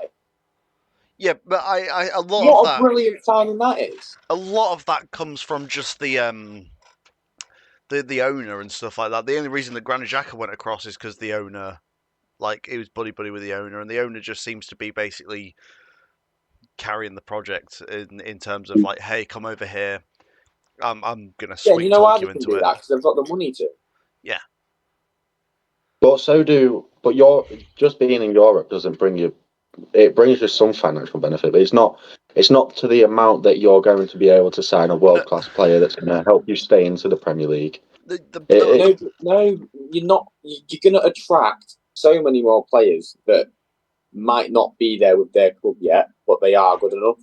yeah, but a lot What of a that brilliant signing that is. a lot of that comes from just the owner and stuff like that. The only reason that Granit Xhaka went across is because the owner, like, he was buddy with the owner, and the owner just seems to be basically carrying the project in terms of like, hey, come over here. I'm gonna Yeah, sweet you know why talk they you can into do it. that? Because they've got the money to. Yeah, But you're just being in Europe doesn't bring you. It brings you some financial benefit, but it's not to the amount that you're going to be able to sign a world class player that's going to help you stay into the Premier League. No, you're not. You're going to attract so many more players that might not be there with their club yet, but they are good enough.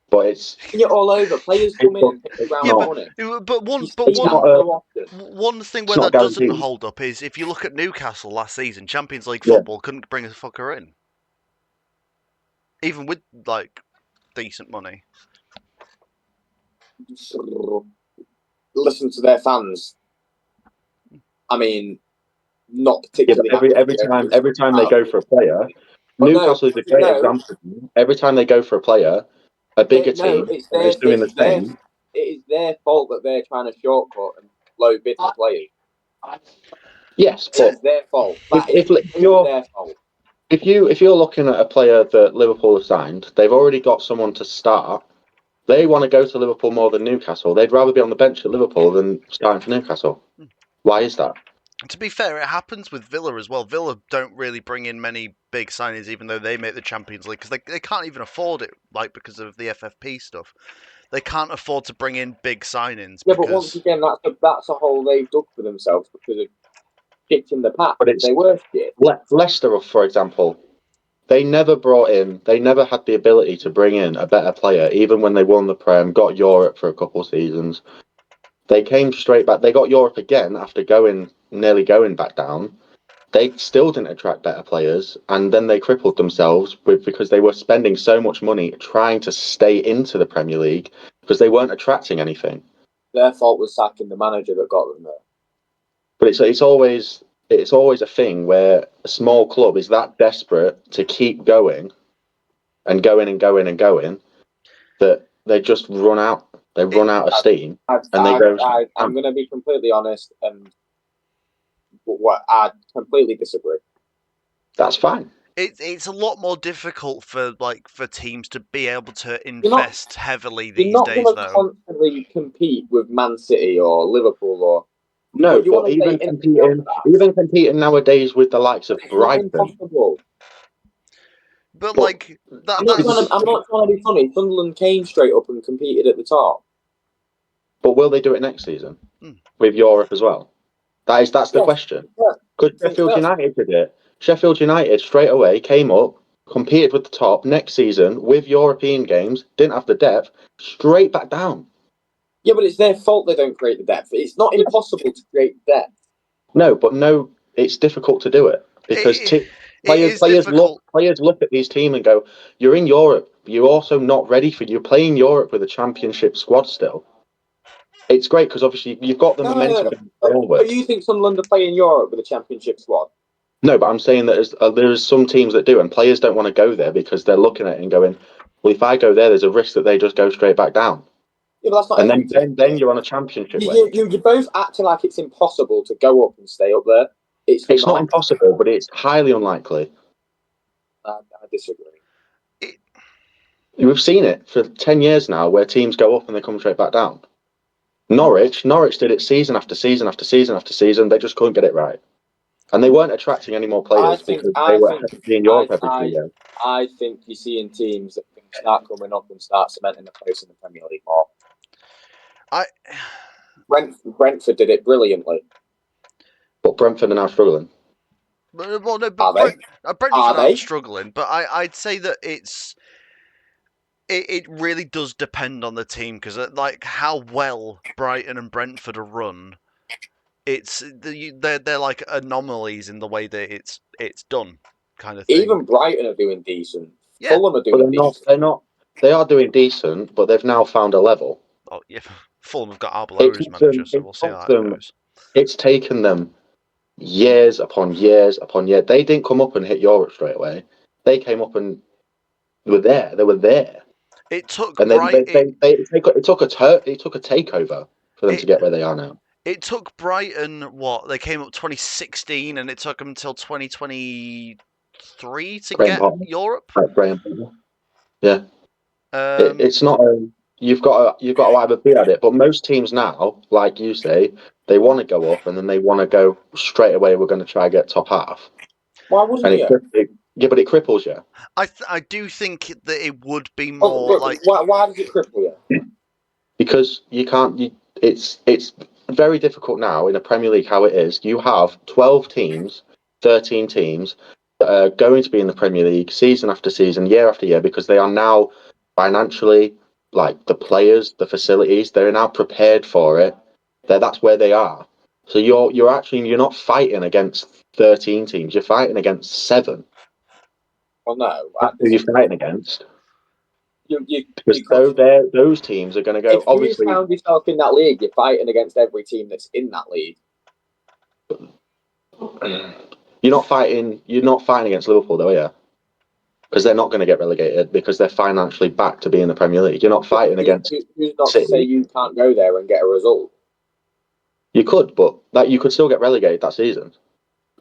But it's You're all over. Players come in and pick around money. But one thing where not that doesn't guaranteed. hold up is if you look at Newcastle last season, Champions League Yeah. football couldn't bring a fucker in, even with like decent money. Listen to their fans. I mean, not Yeah, but particularly. every time they go for a player, Newcastle is a great example. Every time they go for a player, a bigger team is doing the same. It is their fault that they're trying to shortcut and low bid for players. Yes, but it's their fault. if Their fault. if you're looking at a player that Liverpool have signed, they've already got someone to start. They want to go to Liverpool more than Newcastle. They'd rather be on the bench at Liverpool than starting for Newcastle. Why is that? To be fair, it happens with Villa as well. Villa don't really bring in many big signings, even though they make the Champions League, because they can't even afford it, like because of the FFP stuff. They can't afford to bring in big signings. Yeah, but once again, that's a hole they've dug for themselves because of shit in the past. But it's they were shit. Leicester, for example, they never had the ability to bring in a better player, even when they won the Prem, got Europe for a couple of seasons. They came straight back. They got Europe again after nearly going back down. They still didn't attract better players, and then they crippled themselves because they were spending so much money trying to stay into the Premier League because they weren't attracting anything. Their fault was sacking the manager that got them there. But it's always a thing where a small club is that desperate to keep going and going and going and going that they just run out. They run out of steam, I'm going to be completely honest, and I completely disagree. That's fine. It's a lot more difficult for teams to be able to invest heavily these days. You're not going to constantly compete with Man City or Liverpool or. No, but even competing nowadays with the likes of Brighton. Impossible. But like that, I'm not trying to be funny. Sunderland came straight up and competed at the top. But will they do it next season with Europe as well? That's the question. Because Sheffield United did it. Sheffield United straight away came up, competed with the top next season with European games, didn't have the depth, straight back down. Yeah, but it's their fault they don't create the depth. It's not impossible to create depth. No, it's difficult to do it because players look at these teams and go, "You're in Europe. You're also not ready you're playing Europe with a championship squad still." It's great because obviously you've got the momentum going forward. But you think Sunderland are playing Europe with a championship squad? No, but I'm saying that there's some teams that do, and players don't want to go there because they're looking at it and going, "Well, if I go there, there's a risk that they just go straight back down." Yeah, but that's not. And then you're on a championship. You're both acting like it's impossible to go up and stay up there. It's It's not not. impossible, but it's highly unlikely. I disagree. We've seen it for 10 years now where teams go up and they come straight back down. Norwich did it season after season after season after season. They just couldn't get it right. And they weren't attracting any more players because they were in Europe every 2 years. I think you're seeing teams that can start coming up and start cementing a place in the Premier League more. I Brentford did it brilliantly. But Brentford are now struggling. well, no, Are but they? Brentford aren't struggling. But I'd say that it really does depend on the team because like how well Brighton and Brentford are run. They're like anomalies in the way that it's done, kind of thing. Even Brighton are doing decent. Yeah. Fulham are But doing decent. they're not. They are doing decent, but they've now found a level. Oh yeah, Fulham have got Arbeloa as manager, so we'll see how that goes. It's taken them years upon years upon years. They didn't come up and hit Europe straight away. They came up and were there. They were there. It took And it took a takeover for them to get where they are now. It took Brighton what they came up 2016, and it took them until 2023 to get Europe. Graham Potter. Yeah, it's not. You've got to either be at it, but most teams now, like you say, they want to go up and then they want to go straight away. We're going to try and get top half. Why wouldn't you? Yeah, but it cripples you. I do think that it would be more like. Why does it cripple you? Because you can't. It's very difficult now in the Premier League how it is. You have 12 teams, 13 teams that are going to be in the Premier League season after season, year after year, because they are now financially, like the players, the facilities, they're now prepared for it. That's where they are. So you're not fighting against 13 teams. You're fighting against 7. Well, no. That's who you're fighting against. Because Because those teams are going to go. if Obviously, you found yourself in that league, you're fighting against every team that's in that league. you're not fighting against Liverpool, though, yeah. Because they're not going to get relegated because they're financially back to be in the Premier League. You're not fighting against Who's not City. to say you can't go there and get a result? You could, but you could still get relegated that season.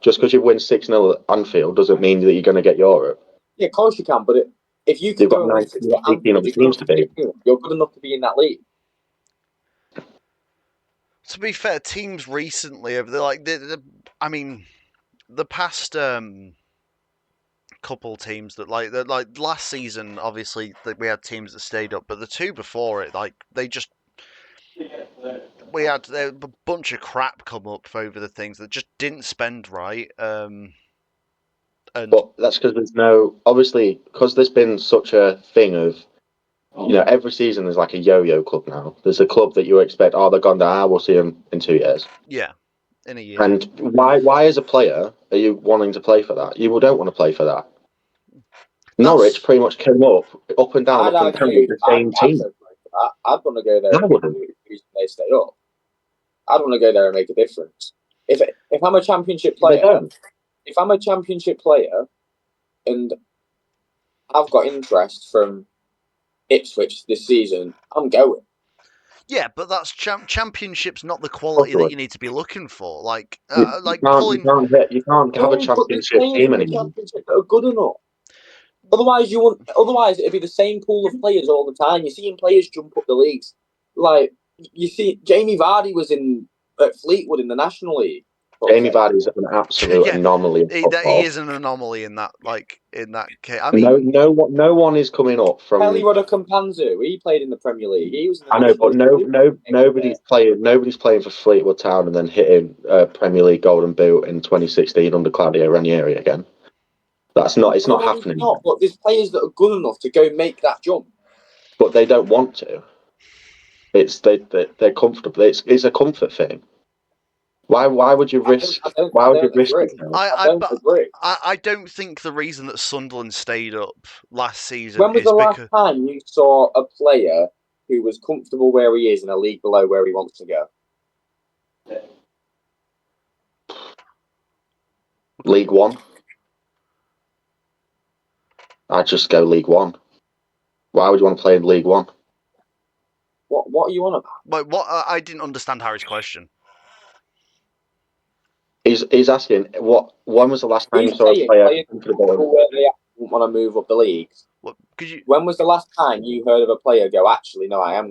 Just because you win 6-0 at Anfield doesn't mean that you're going to get Europe. Yeah, of course you can. But if you can go and win 6 at Anfield, you're good enough to be in that league. To be fair, teams recently over the past couple teams that like last season, obviously we had teams that stayed up, but the two before it, like we had a bunch of crap come up over the things that just didn't spend right. But that's because there's been such a thing of, every season there's like a yo-yo club now. There's a club that you expect, they're gone down, we'll see them in 2 years. Yeah, in a year. And why as a player are you wanting to play for that? You don't want to play for that. Norwich pretty much came up and down, with the same team. I'd want to go there and they stay up. I'd want to go there and make a difference. If I'm a championship player, and I've got interest from Ipswich this season, I'm going. Yeah, but that's championship's not the quality that you need to be looking for. You can't have a championship team anymore. Championship that are good enough. Otherwise, it'd be the same pool of players all the time. You're seeing players jump up the leagues. Like you see, Jamie Vardy was at Fleetwood in the National League. Jamie Vardy's an absolute anomaly. He is an anomaly in that case. I mean, no one is coming up from. Kelly Rodder-Campanzu, he played in the Premier League. He was. I know, but nobody's playing for Fleetwood Town and then hitting Premier League Golden Boot in 2016 under Claudio Ranieri again. That's not. It's not happening. But there's players that are good enough to go make that jump. But they don't want to. They're comfortable. It's a comfort thing. Why would you risk? Why would you risk it? I don't think the reason that Sunderland stayed up last season. When was the last time you saw a player who was comfortable where he is in a league below where he wants to go? League One. I'd just go League One. Why would you want to play in League One? What are you on about? Like what? I didn't understand Harry's question. He's asking when was the last time you He's saw a saying player players comfortable? where they actually want to move up the leagues. What, could you When was the last time you heard of a player go, actually, no, I am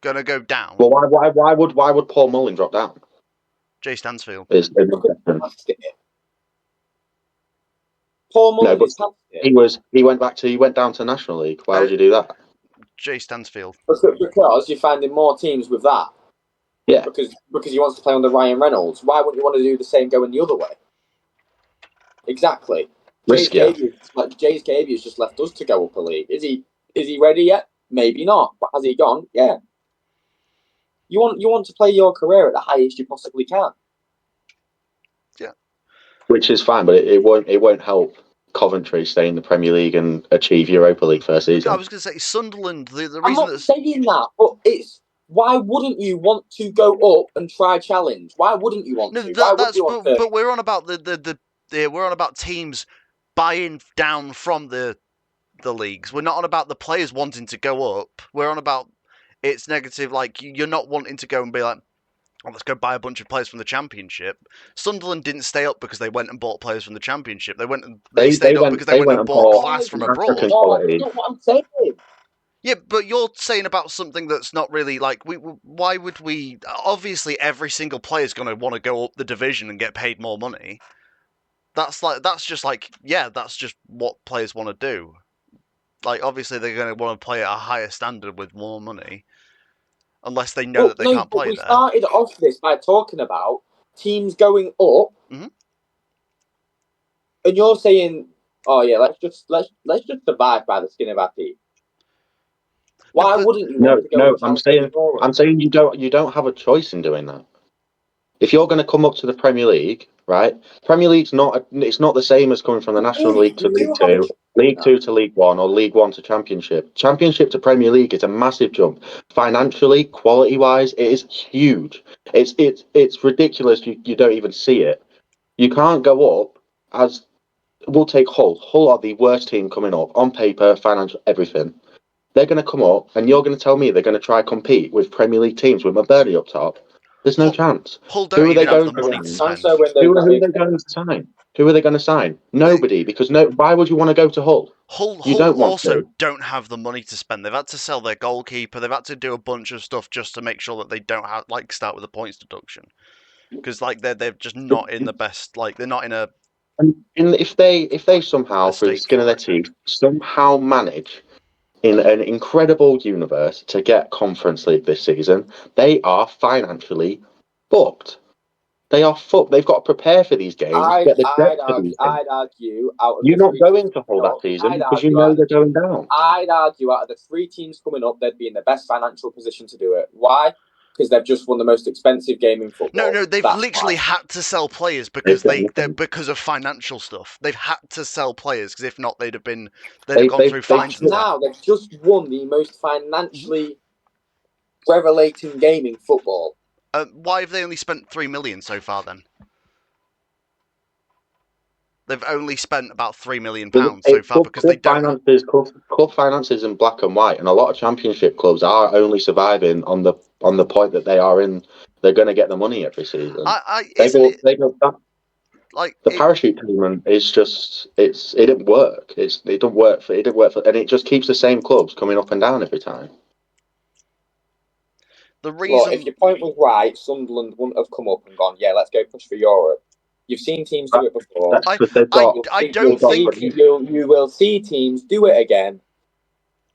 gonna go down? Well, why would Paul Mullin drop down? Jay Stansfield. Is going to? Paul no, Mullin but is past it. he went down to National League. Why would you do that? Jay Stansfield. Because you're finding more teams with that. Yeah, Because he wants to play under Ryan Reynolds. Why wouldn't you want to do the same going the other way? Exactly. riskier. Jay's Cavia's just left us to go up a league. Is he ready yet? Maybe not. But has he gone? Yeah. You want to play your career at the highest you possibly can. Yeah. Which is fine, but it won't help Coventry stay in the Premier League and achieve Europa League first season. I was going to say Sunderland. The I'm reason not that's saying that, but it's why wouldn't you want to go up and try challenge? Why wouldn't you want no, to? Why would that's you want to? but we're on about we're on about teams buying down from the leagues. We're not on about the players wanting to go up. We're on about it's negative. Like you're not wanting to go and be like, oh, let's go buy a bunch of players from the Championship. Sunderland didn't stay up because they went and bought players from the Championship. They stayed up because they went and bought bought class from African abroad. Oh, quality. that's not what I'm saying. Yeah, but you're saying about something that's not really like why would we? Obviously, every single player is going to want to go up the division and get paid more money. That's just what players want to do. Like, obviously, they're going to want to play at a higher standard with more money, unless they know Well, that they no, can't but play we there. started off this by talking about teams going up, Mhm. and you're saying, "Oh yeah, let's just survive by the skin of our teeth." No, Why but wouldn't you want No, to go no, and challenge in Europe? I'm saying you don't have a choice in doing that. If you're going to come up to the Premier League, right? Premier League's it's not the same as coming from the National League to You League do have a Two, choice in League that. Two to League One, or League One to Championship. Championship to Premier League is a massive jump. Financially, quality wise, it is huge. It's ridiculous. You don't even see it. You can't go up as we'll take Hull. Hull are the worst team coming up on paper, financial, everything. They're going to come up, and you're going to tell me they're going to try compete with Premier League teams with McBurney up top. There's no chance. Hull don't Who are they even have going the to money to sign? spend. Transfer window's Who not are they even. going to sign? Who are they going to sign? Nobody, because no. Why would you want to go to Hull? You Hull don't want also to. don't have the money to spend. They've had to sell their goalkeeper. They've had to do a bunch of stuff just to make sure that they don't have start with a points deduction, because they're just not in the best. Like they're not in a And if they somehow, through the state skin of for their it. teeth, somehow manage in an incredible universe to get Conference League this season, they are financially fucked. They are fucked. They've got to prepare for these games, get the depth for these games. I'd argue out of You're the not three teams going to hold coming that up, season because you know they're going down. I'd argue out of the three teams coming up, they'd be in the best financial position to do it. Why? Because they've just won the most expensive game in football. No, they've That's literally why. had to sell players They've because got they're nothing. because of financial stuff. They've had to sell players because if not, they'd have They, gone they've, through they've, fines and stuff. Now they've just won the most financially revelating game in football. Why have they only spent £3 million so far? Then they've only spent about £3 million so far because they don't. club finances in black and white, and a lot of Championship clubs are only surviving on the point that they are in. They're going to get the money every season. Isn't it like The parachute payment is just it didn't work. It didn't work for, and it just keeps the same clubs coming up and down every time. the Look, if reason? your point was right, Sunderland wouldn't have come up and gone, yeah, let's go push for Europe. You've seen teams do it before. That's I because they've got, I don't think. You will see teams do it again.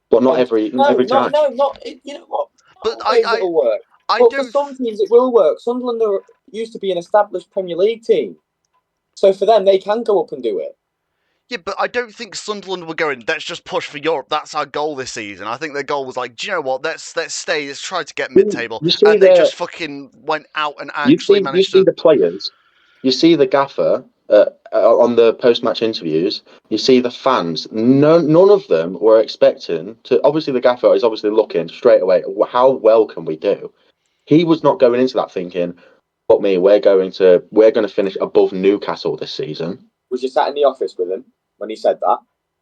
but not And every time. not. You know what? Not But always it'll work. I But for don't. some teams, it will work. Sunderland used to be an established Premier League team, so for them, they can go up and do it. Yeah, but I don't think Sunderland were going. Let's just push for Europe. That's our goal this season. I think their goal was like, do you know what? Let's stay. Let's try to get mid-table. You see And they just fucking went out and actually you managed see to. the players, you see the gaffer on the post-match interviews. You see the fans. None of them were expecting to. Obviously, the gaffer is obviously looking straight away. How well can we do? He was not going into that thinking, "But me, we're going to finish above Newcastle this season." Was you sat in the office with him when he said that?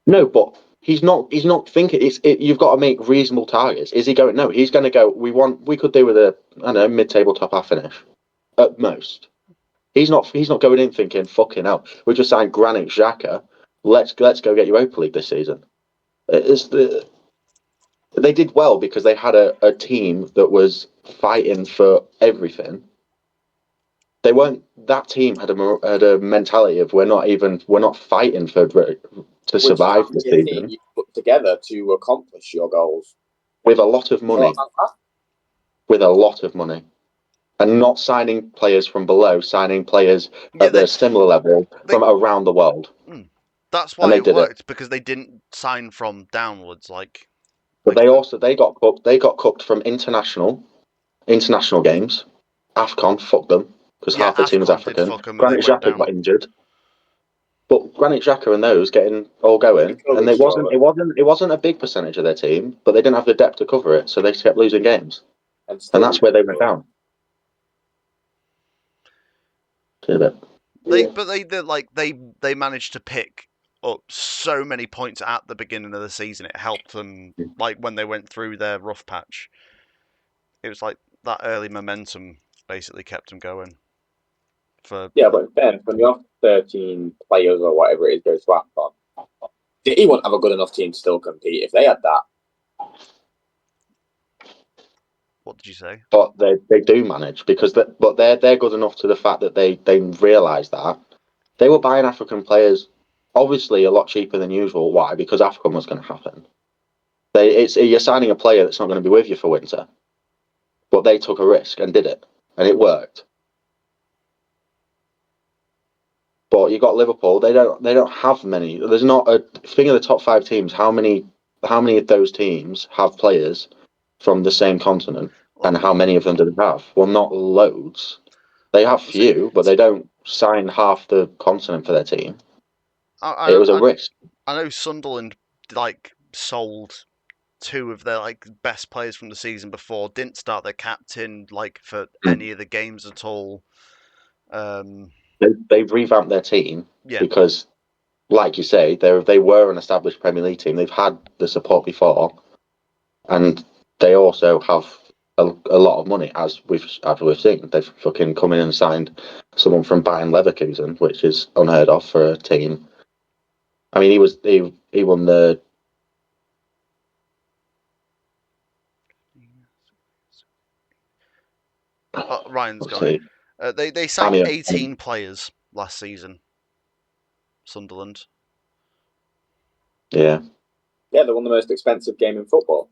No, but he's not. He's not thinking. You've got to make reasonable targets. Is he going? No, he's going to go. We could do with a I don't know mid-table top half finish at most. He's not going in thinking, fucking hell, we just signed Granit Xhaka. Let's go get Europa League this season. They did well because they had a team that was fighting for everything. They weren't. That team had a mentality of we're not fighting to Which survive can this be a team season you put together to accomplish your goals. with a lot of money, and not signing players from below, signing players Yeah, at the similar level from around the world. That's And why they it did it. worked, because they didn't sign from downwards. But they got cooked from international games. AFCON, fuck them, because yeah, half the team was AFCON did African. fuck them and they Granit went Xhaka down. got injured. But Granit Xhaka and those getting all going, and it wasn't a big percentage of their team, but they didn't have the depth to cover it, so they kept losing games, and that's where they went down. They managed to pick up so many points at the beginning of the season. It helped them, like when they went through their rough patch. It was like that early momentum basically kept them going. Yeah, but then when you have 13 players or whatever it is goes to AFCON, he wouldn't have a good enough team to still compete if they had that. What did you say? But they do manage because they're good enough to the fact that they realise that they were buying African players obviously a lot cheaper than usual. Why? Because AFCON was going to happen. You're signing a player that's not going to be with you for winter, but they took a risk and did it, and it worked. But you got Liverpool. They don't have many. There's not a thing of the top 5 teams. How many of those teams have players from the same continent, and how many of them do they have? Well, not loads. They have few, but they don't sign half the continent for their team. It was a risk. I know Sunderland sold 2 of their best players from the season before. Didn't start their captain for any of the games at all. They've revamped their team because, like you say, they were an established Premier League team. They've had the support before, and they also have a lot of money, as we've seen. They've fucking come in and signed someone from Bayern Leverkusen, which is unheard of for a team. I mean, he won the. Ryan's gone. They signed 18 players last season. Sunderland. Yeah, they won the most expensive game in football.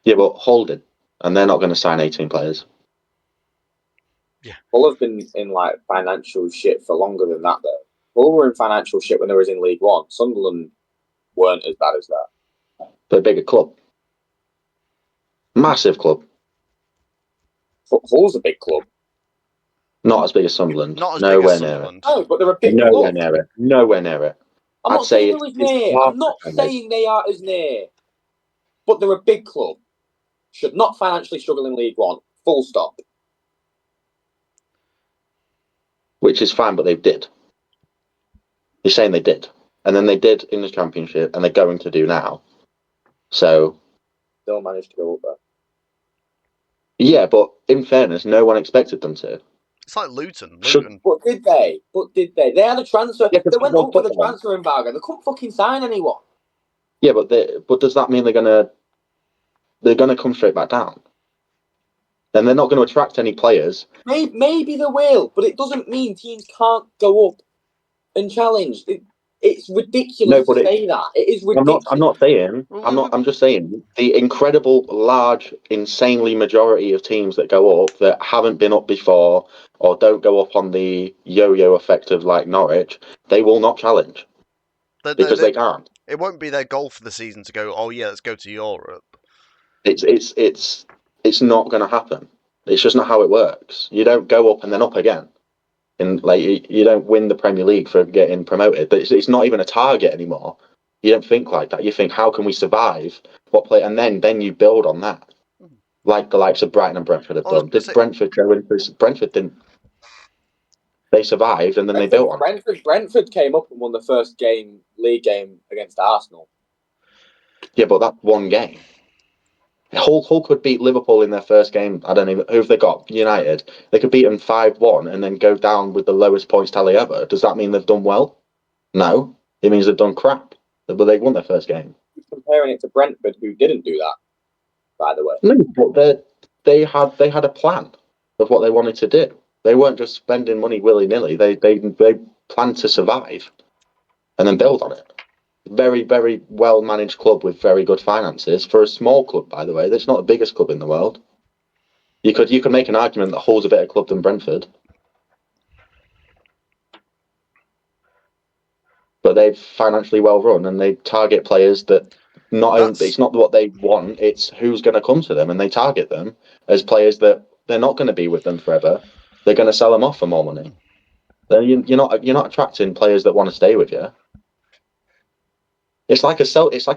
Yeah, but holding, and they're not going to sign 18 players. Yeah, Hull have been in financial shit for longer than that. Though Hull were in financial shit when they was in League One. Sunderland weren't as bad as that. They're a bigger club, massive club. Hull's a big club. Not as big as Sunderland. Not as Nowhere big as near Sunderland. it. No, but they're a big Nowhere club. near it. Nowhere near it. I'm not saying they're as near. I'm not saying they are as near. But they're a big club. Should not financially struggle in League One. Full stop. Which is fine, but they did. You're saying they did. And then they did in the Championship, and they're going to do now. So. Still managed to go up there. Yeah, but in fairness, no one expected them to. It's like Luton. But did they? They had a transfer. Yeah, they went up with a transfer embargo. They couldn't fucking sign anyone. Yeah, but does that mean they're gonna come straight back down? Then they're not going to attract any players. Maybe they will, but it doesn't mean teams can't go up and challenge. It's ridiculous to say that. It is ridiculous. I'm not saying. I'm just saying the incredible, large, insanely majority of teams that go up that haven't been up before or don't go up on the yo-yo effect of like Norwich, they will not challenge because they can't. It won't be their goal for the season to go, oh yeah, let's go to Europe. It's not going to happen. It's just not how it works. You don't go up and then up again. And you don't win the Premier League for getting promoted. But it's not even a target anymore. You don't think like that. You think, how can we survive? What play? And then you build on that, like the likes of Brighton and Brentford have done. Did Brentford go into this? Brentford didn't. They survived and then they built on it. Brentford came up and won the first league game against Arsenal. Yeah, but that's one game. Hull could beat Liverpool in their first game. I don't even who have they got. United. They could beat them 5-1 and then go down with the lowest points tally ever. Does that mean they've done well? No, it means they've done crap. But they won their first game. Comparing it to Brentford, who didn't do that, by the way. No, but they had a plan of what they wanted to do. They weren't just spending money willy nilly. They planned to survive and then build on it. Very, very well managed club with very good finances for a small club, by the way. That's not the biggest club in the world. You could make an argument that Hull's a better club than Brentford, but they're financially well run and they target players that it's not what they want, it's who's going to come to them, and they target them as players that they're not going to be with them forever. They're going to sell them off for more money. Then you're not attracting players that want to stay with you. It's like a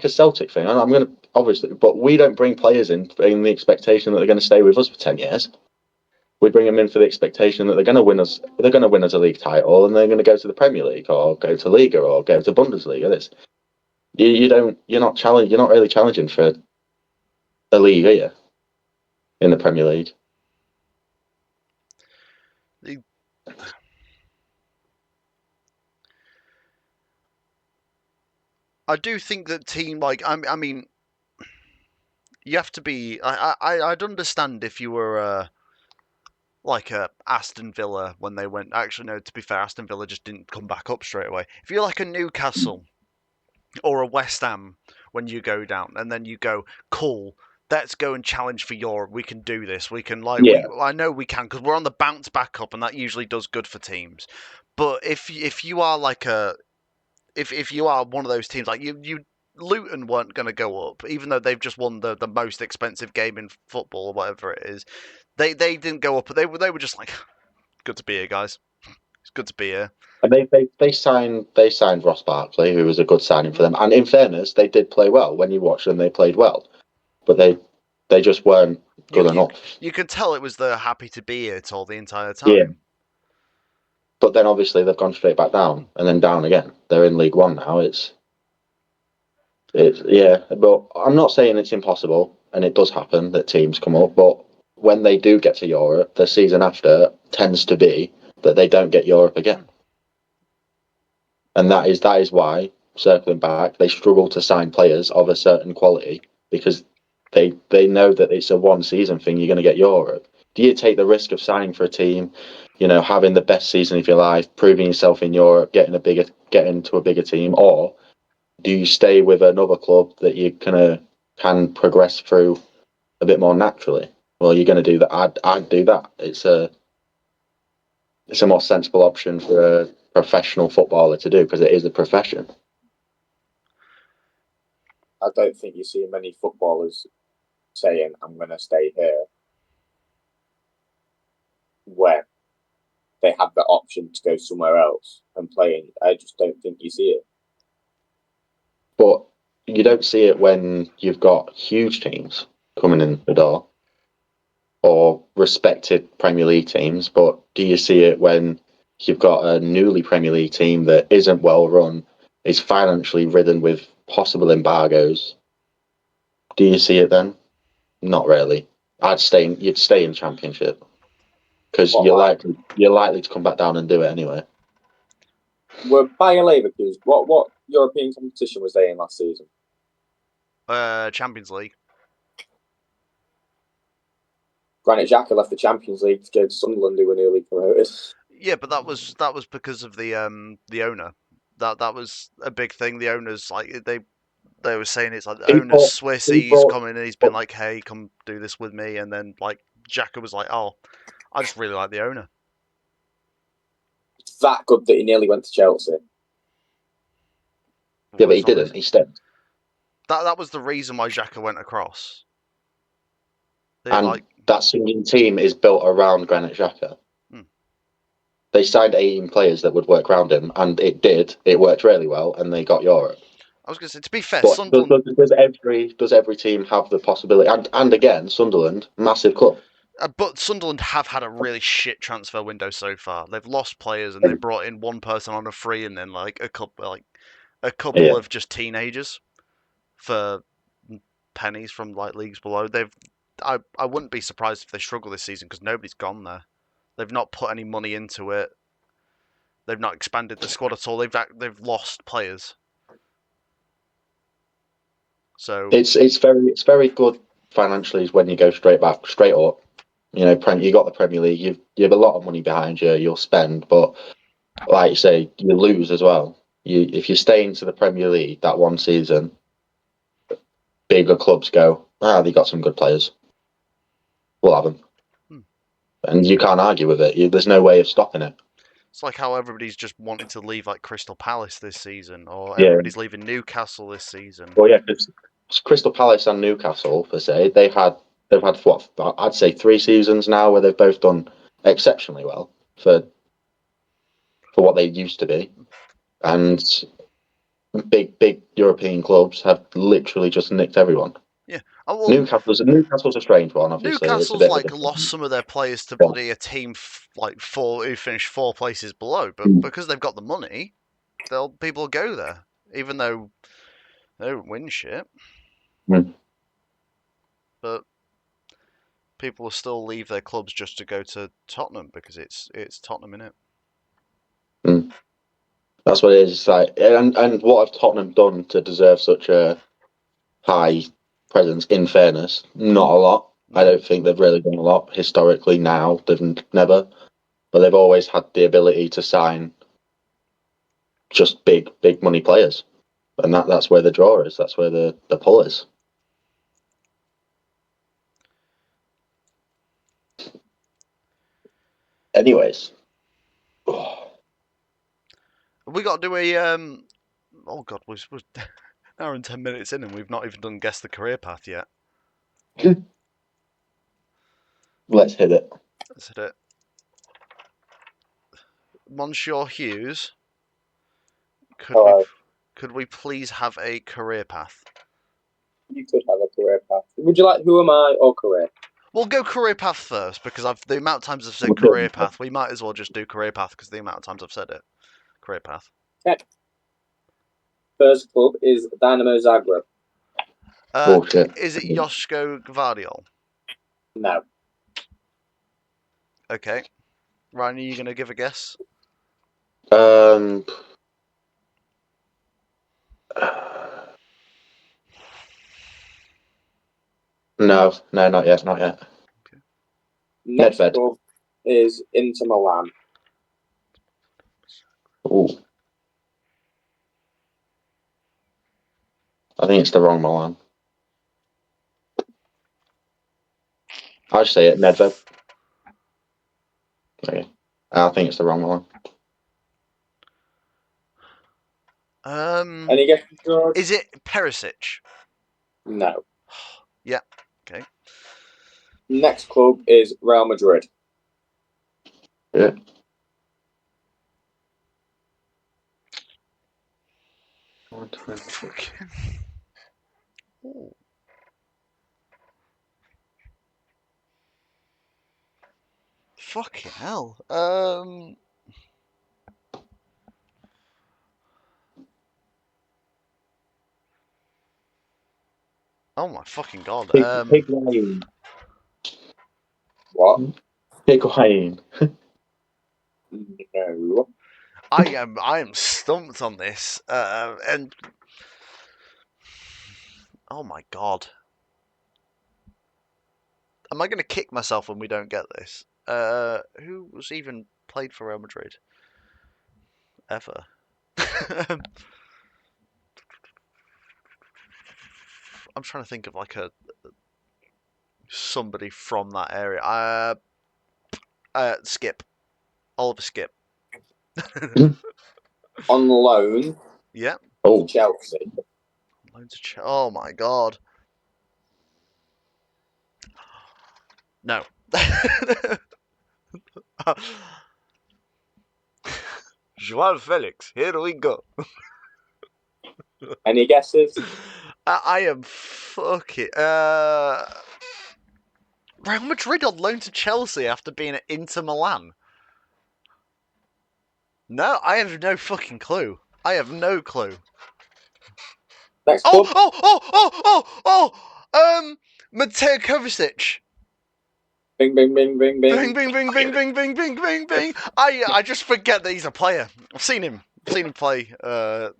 Celtic thing. I'm going to obviously, but we don't bring players in the expectation that they're going to stay with us for 10 years. We bring them in for the expectation that they're going to win us. They're going to win us a league title, and they're going to go to the Premier League or go to Liga or go to Bundesliga. You're not really challenging for a league, are you? In the Premier League. I do think that team I mean, you have to be. I'd understand if you were like a Aston Villa when they went. Actually, no. To be fair, Aston Villa just didn't come back up straight away. If you're like a Newcastle or a West Ham when you go down, and then you go, cool. Let's go and challenge for Europe. We can do this. We can I know we can because we're on the bounce back up, and that usually does good for teams. But if you are like if you are one of those teams like you Luton weren't going to go up, even though they've just won the most expensive game in football or whatever it is. They didn't go up. They were just like, good to be here, guys. It's good to be here. And they signed Ross Barkley, who was a good signing for them. And in fairness, they did play well. When you watch them, they played well, but they just weren't good enough. You could tell it was the happy to be here tour the entire time. Yeah. But then obviously they've gone straight back down and then down again. They're in League One now. It's yeah, but I'm not saying it's impossible, and it does happen that teams come up. But when they do get to Europe, the season after tends to be that they don't get Europe again, and that is why, circling back, they struggle to sign players of a certain quality because they know that it's a one season thing. You're going to get Europe. Do you take the risk of signing for a team, having the best season of your life, proving yourself in Europe, getting to a bigger team, or do you stay with another club that you can progress through a bit more naturally? Well, you're going to do that. I'd do that. It's a more sensible option for a professional footballer to do because it is a profession. I don't think you see many footballers saying, I'm going to stay here, when they have the option to go somewhere else and play. I just don't think you see it. But you don't see it when you've got huge teams coming in the door or respected Premier League teams. But do you see it when you've got a newly Premier League team that isn't well run, is financially ridden with possible embargoes? Do you see it then? Not really. You'd stay in Championship because you're likely to come back down and do it anyway. Were Bayer Leverkusen, what European competition was they in last season? Champions League. Granit Xhaka left the Champions League to go to Sunderland, who were newly promoted. Yeah, but that was because of the owner. That was a big thing. The owners they were saying it's like the owner's Swiss. He's coming and he's been like, hey, come do this with me. And then like Xhaka was like, oh, I just really like the owner. It's that good that he nearly went to Chelsea. Yeah, but he didn't. He stayed. That was the reason why Xhaka went across. That singing team is built around Granit Xhaka. They signed 18 players that would work around him, and it did. It worked really well, and they got Europe. I was going to say, to be fair, but Sunderland... does every team have the possibility? And again, Sunderland, massive club. But Sunderland have had a really shit transfer window so far. They've lost players and they brought in one person on a free, and then like a couple of just teenagers for pennies from like leagues below. I wouldn't be surprised if they struggle this season because nobody's gone there. They've not put any money into it. They've not expanded the squad at all. They've lost players. So it's very good financially when you go straight up. You got the Premier League. You have a lot of money behind you. You'll spend, but like you say, you lose as well. If you stay into the Premier League that one season, bigger clubs go, they got some good players. We'll have them, and you can't argue with it. There's no way of stopping it. it's like how everybody's just wanting to leave like Crystal Palace this season, or Yeah. everybody's leaving Newcastle this season. Well, yeah, because Crystal Palace and Newcastle, per se, they've had what I'd say 3 seasons now where they've both done exceptionally well for what they used to be, and big European clubs have literally just nicked everyone. Yeah. Oh, well, Newcastle's a strange one. Obviously, it's a Newcastle's bit of a like different. lost some of their players to bloody a team like who finished 4 places below, but because they've got the money, people will go there, even though they don't win shit. Mm. But people will still leave their clubs just to go to Tottenham because it's Tottenham in it. That's what it is. It's like, and what have Tottenham done to deserve such a high presence? In fairness, not a lot. I don't think they've really done a lot historically. Now they've never, but they've always had the ability to sign just big money players, and that's where the draw is. That's where the pull is. Anyways, We got to do a oh god, we're an hour and 10 minutes in, and we've not even done guess the career path yet. let's hit it. Let's hit it. Monsieur Hughes, could we please have a career path? You could have a career path. Would you like Who Am I or career? We'll go career path first because the amount of times I've said career path, we might as well just do career path because the amount of times I've said it. Career path. Okay. First club is Dynamo Zagreb. Bullshit. Is it Joško Gvardiol? No. Okay. Ryan, are you going to give a guess? No, not yet. Okay. Next club is Inter Milan. Ooh. I think it's the wrong Milan. I'll say it, Nedved. Okay. I think it's the wrong Milan. Any guesses, George? Is it Perisic? No. Yeah. Okay. Next club is Real Madrid. Yeah. Fucking. Ooh. Fucking hell. Oh my fucking god. Higuain. What? Higuain. No. I am stumped on this. And oh my god. Am I going to kick myself when we don't get this? Who was even played for Real Madrid? Ever? I'm trying to think of like somebody from that area. Skip. Oliver Skip. On loan. Yeah. To Chelsea. Loan to Chelsea. Oh my god. No. Joao Felix. Here we go. Any guesses? I am fucking. Real Madrid on loan to Chelsea after being at Inter Milan. No, I have no fucking clue. I have no clue. Next club. Mateo Kovacic. Bing, bing, bing, bing, Bing, bing. bing, bing, bing, bing, bing, bing, bing, bing. I just forget that he's a player. I've seen him play for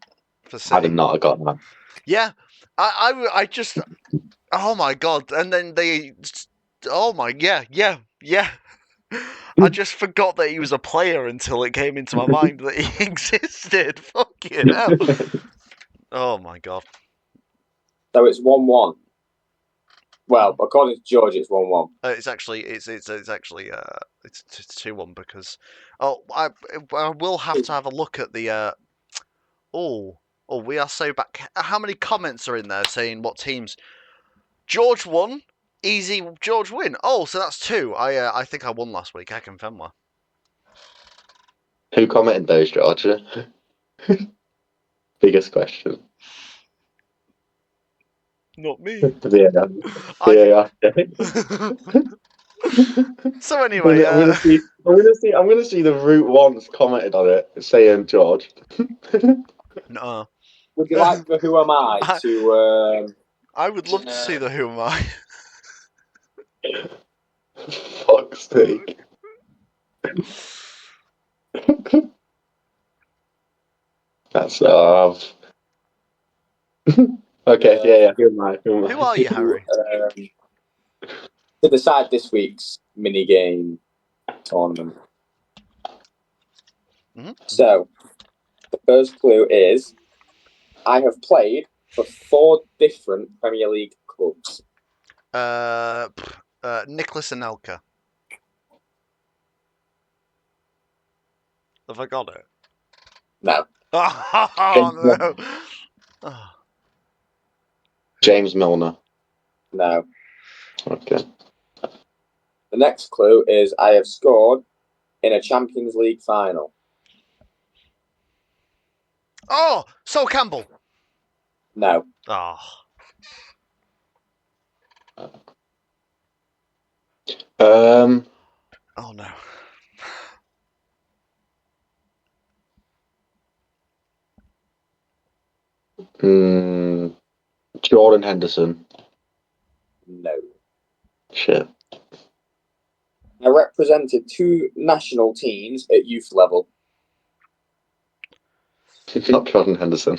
I City. did not have got that. Yeah, I just, oh my god! And then oh my, yeah. I just forgot that he was a player until it came into my mind that he existed. Fucking hell! Oh my god! So it's 1-1. Well, according to George, it's 1-1. It's actually it's 2-1 because I will have to have a look at the oh we are so back. How many comments are in there saying what teams? George won. Easy George win. Oh, so that's 2. I think I won last week. I can Fenwa. Who commented those, George? Biggest question. Not me. Yeah. I. Yeah. So anyway, I'm gonna see the root ones commented on it saying George. no. Would you like the Who Am I to... I would love to see the Who Am I. Fuck's sake. That's okay, yeah. Who am I? Who are you, Harry? to decide this week's mini-game tournament. Mm-hmm. So, the first clue is, I have played for 4 different Premier League clubs. Nicholas Anelka. Have I got it? No. Oh, no. Oh. James Milner. No. Okay. The next clue is, I have scored in a Champions League final. Oh, Sol Campbell. No. Oh. Oh no. Jordan Henderson. No. Shit. I represented 2 national teams at youth level. Not Jordan Henderson.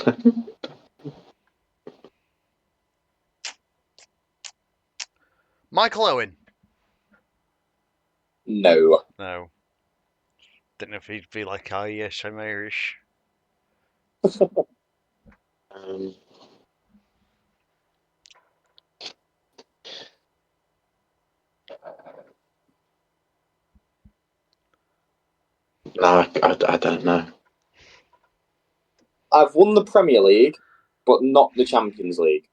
Michael Owen. No. No. Didn't know if he'd be like, oh yes, I'm Irish. No, I don't know. I've won the Premier League, but not the Champions League.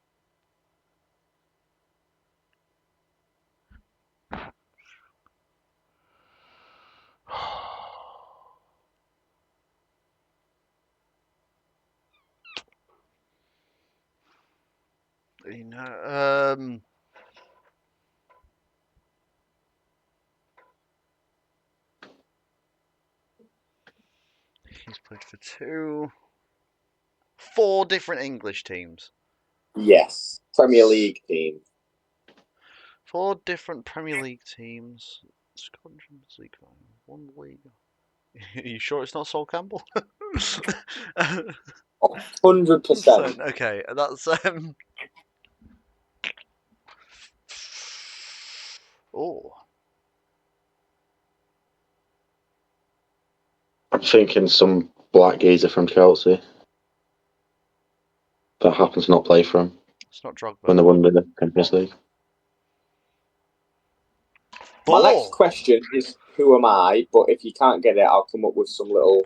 You know, he's played for 4 different English teams. Yes. Premier League team. 4 different Premier League teams. Scotland Champions League final. 1 league. Are you sure it's not Sol Campbell? 100%. Okay, that's oh. I'm thinking some black geezer from Chelsea that happens to not play for him It's not Drogba. when they won the Champions League. My next question is, who am I? But if you can't get it, I'll come up with some little...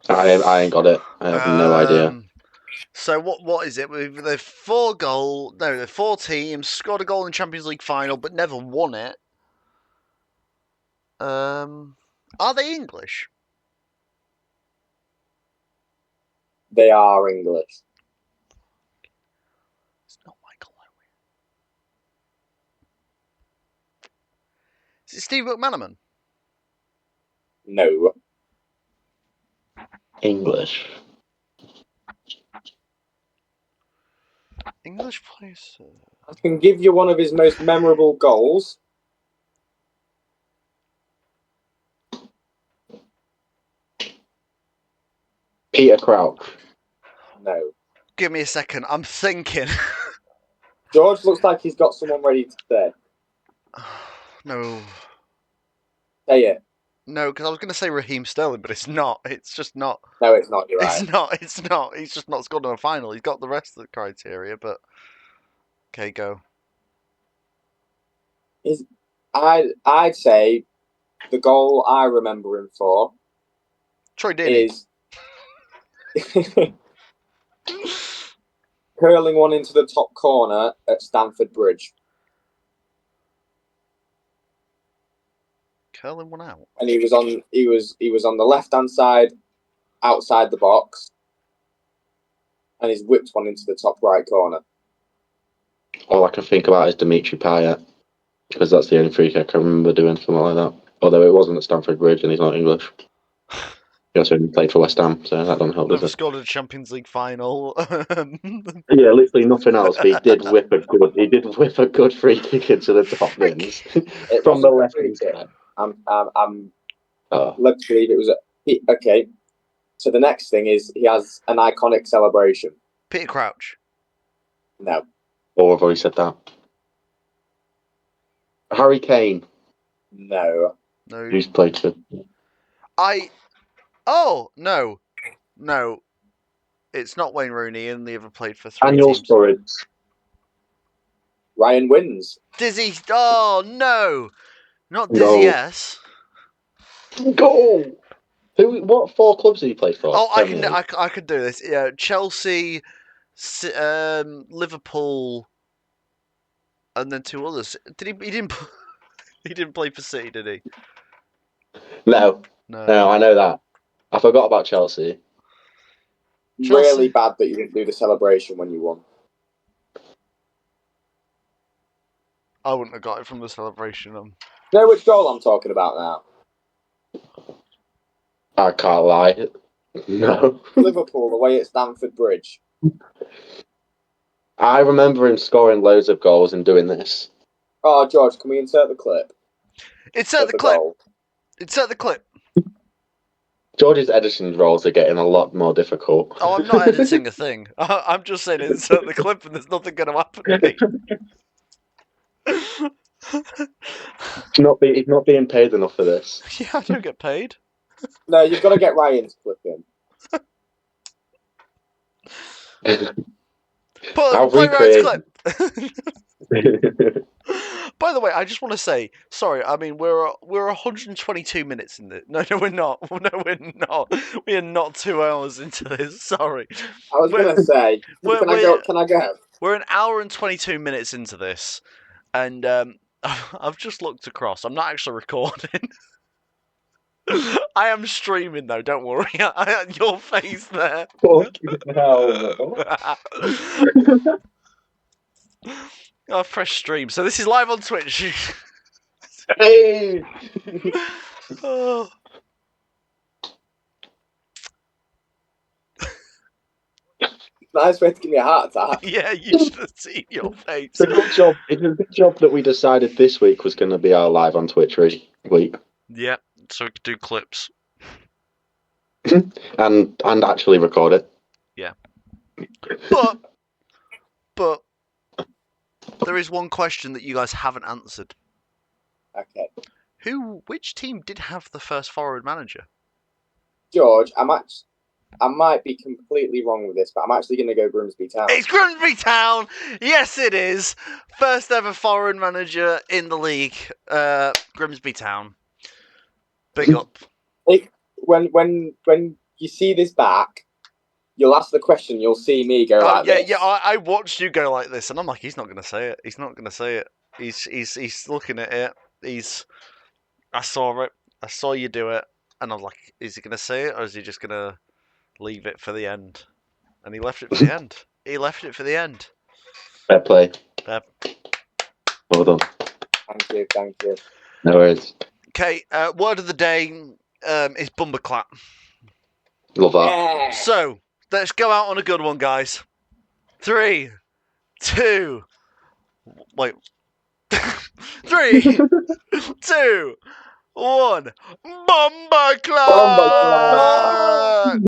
I ain't got it. I have no idea. So what is it? They've 4 teams scored a goal in Champions League final, but never won it. Are they English? They are English. It's not Michael Owen. Is it Steve McManaman? No. English. English player. I can give you one of his most memorable goals. Peter Crouch. No. Give me a second. I'm thinking. George looks like he's got someone ready to say. No. Say it. No, because I was going to say Raheem Sterling, but it's not. It's just not. No, it's not. You're right. It's not. It's not. He's just not scored in a final. He's got the rest of the criteria, but okay, go. I'd say the goal I remember him for Troy Deeney. is curling one into the top corner at Stamford Bridge, Curling one out. and he was on the left hand side, outside the box, and he's whipped one into the top right corner. All I can think about is Dimitri Payet, because that's the only free kick I remember doing something like that. Although it wasn't at Stamford Bridge and he's not English. He also played for West Ham, so that doesn't help, does Never it? scored in a Champions League final. Yeah, literally nothing else. But he did whip a good free kick into the top bins It from the wasn't a left free hand kick. side. I'm Oh, led to believe it was okay. So the next thing is he has an iconic celebration. Peter Crouch. No, oh, I've already said that. Harry Kane, no. No. who's played for. Oh no. It's not Wayne Rooney, and the other played for 3 Annual teams. Sturridge. Ryan wins. Dizzy. Oh no. Not Dizzy Goal. S. Goal! What 4 clubs did he play for? Oh, Premier League. I can do this. Yeah, Chelsea, Liverpool, and then 2 others. Did he? He didn't. He didn't play for City, did he? No, No. I know that. I forgot about Chelsea. Chelsea. Really bad that you didn't do the celebration when you won. I wouldn't have got it from the celebration. You know which goal I'm talking about now? I can't lie. No. Liverpool away at Stamford Bridge. I remember him scoring loads of goals and doing this. Oh, George, can we insert the clip? Insert the clip. Goal? Insert the clip. George's editing roles are getting a lot more difficult. Oh, I'm not editing a thing. I'm just saying insert the clip, and there's nothing going to happen to me. He's not being paid enough for this. Yeah, I don't get paid. No, you've got to get Ryan to clip in. Play Ryan's clip. By the way, I just want to say, sorry. I mean, we're 122 minutes in this. No, we're not. No, we're not. We are not 2 hours into this. Sorry. I was going to say, can I go? We're an hour and 22 minutes into this, and I've just looked across. I'm not actually recording. I am streaming though. Don't worry. Your face there. Fucking hell. I've pressed stream. So this is live on Twitch. Hey! Oh. Nice way to give me a heart attack. Yeah, you should have seen your face. It's a good job. It's a good job that we decided this week was going to be our live on Twitch week. Yeah, so we could do clips. and actually record it. Yeah. But there is one question that you guys haven't answered. Okay. Which team did have the first forward manager? George, I might be completely wrong with this, but I'm actually going to go Grimsby Town. It's Grimsby Town! Yes, it is! First ever foreign manager in the league. Grimsby Town. Big up. When you see this back, you'll ask the question, you'll see me go like this. Yeah, I watched you go like this, and I'm like, he's not going to say it. He's not going to say it. He's looking at it. I saw it. I saw you do it, and I was like, is he going to say it, or is he just going to leave it for the end? And he left it for the end. He left it for the end. Fair play. Fair. Well done. Thank you. No worries. Okay, word of the day is Bumberclap. Love that. Yeah. So, let's go out on a good one, guys. 3, 2. Wait. 3, 2, 1. Bomba Bomba Club!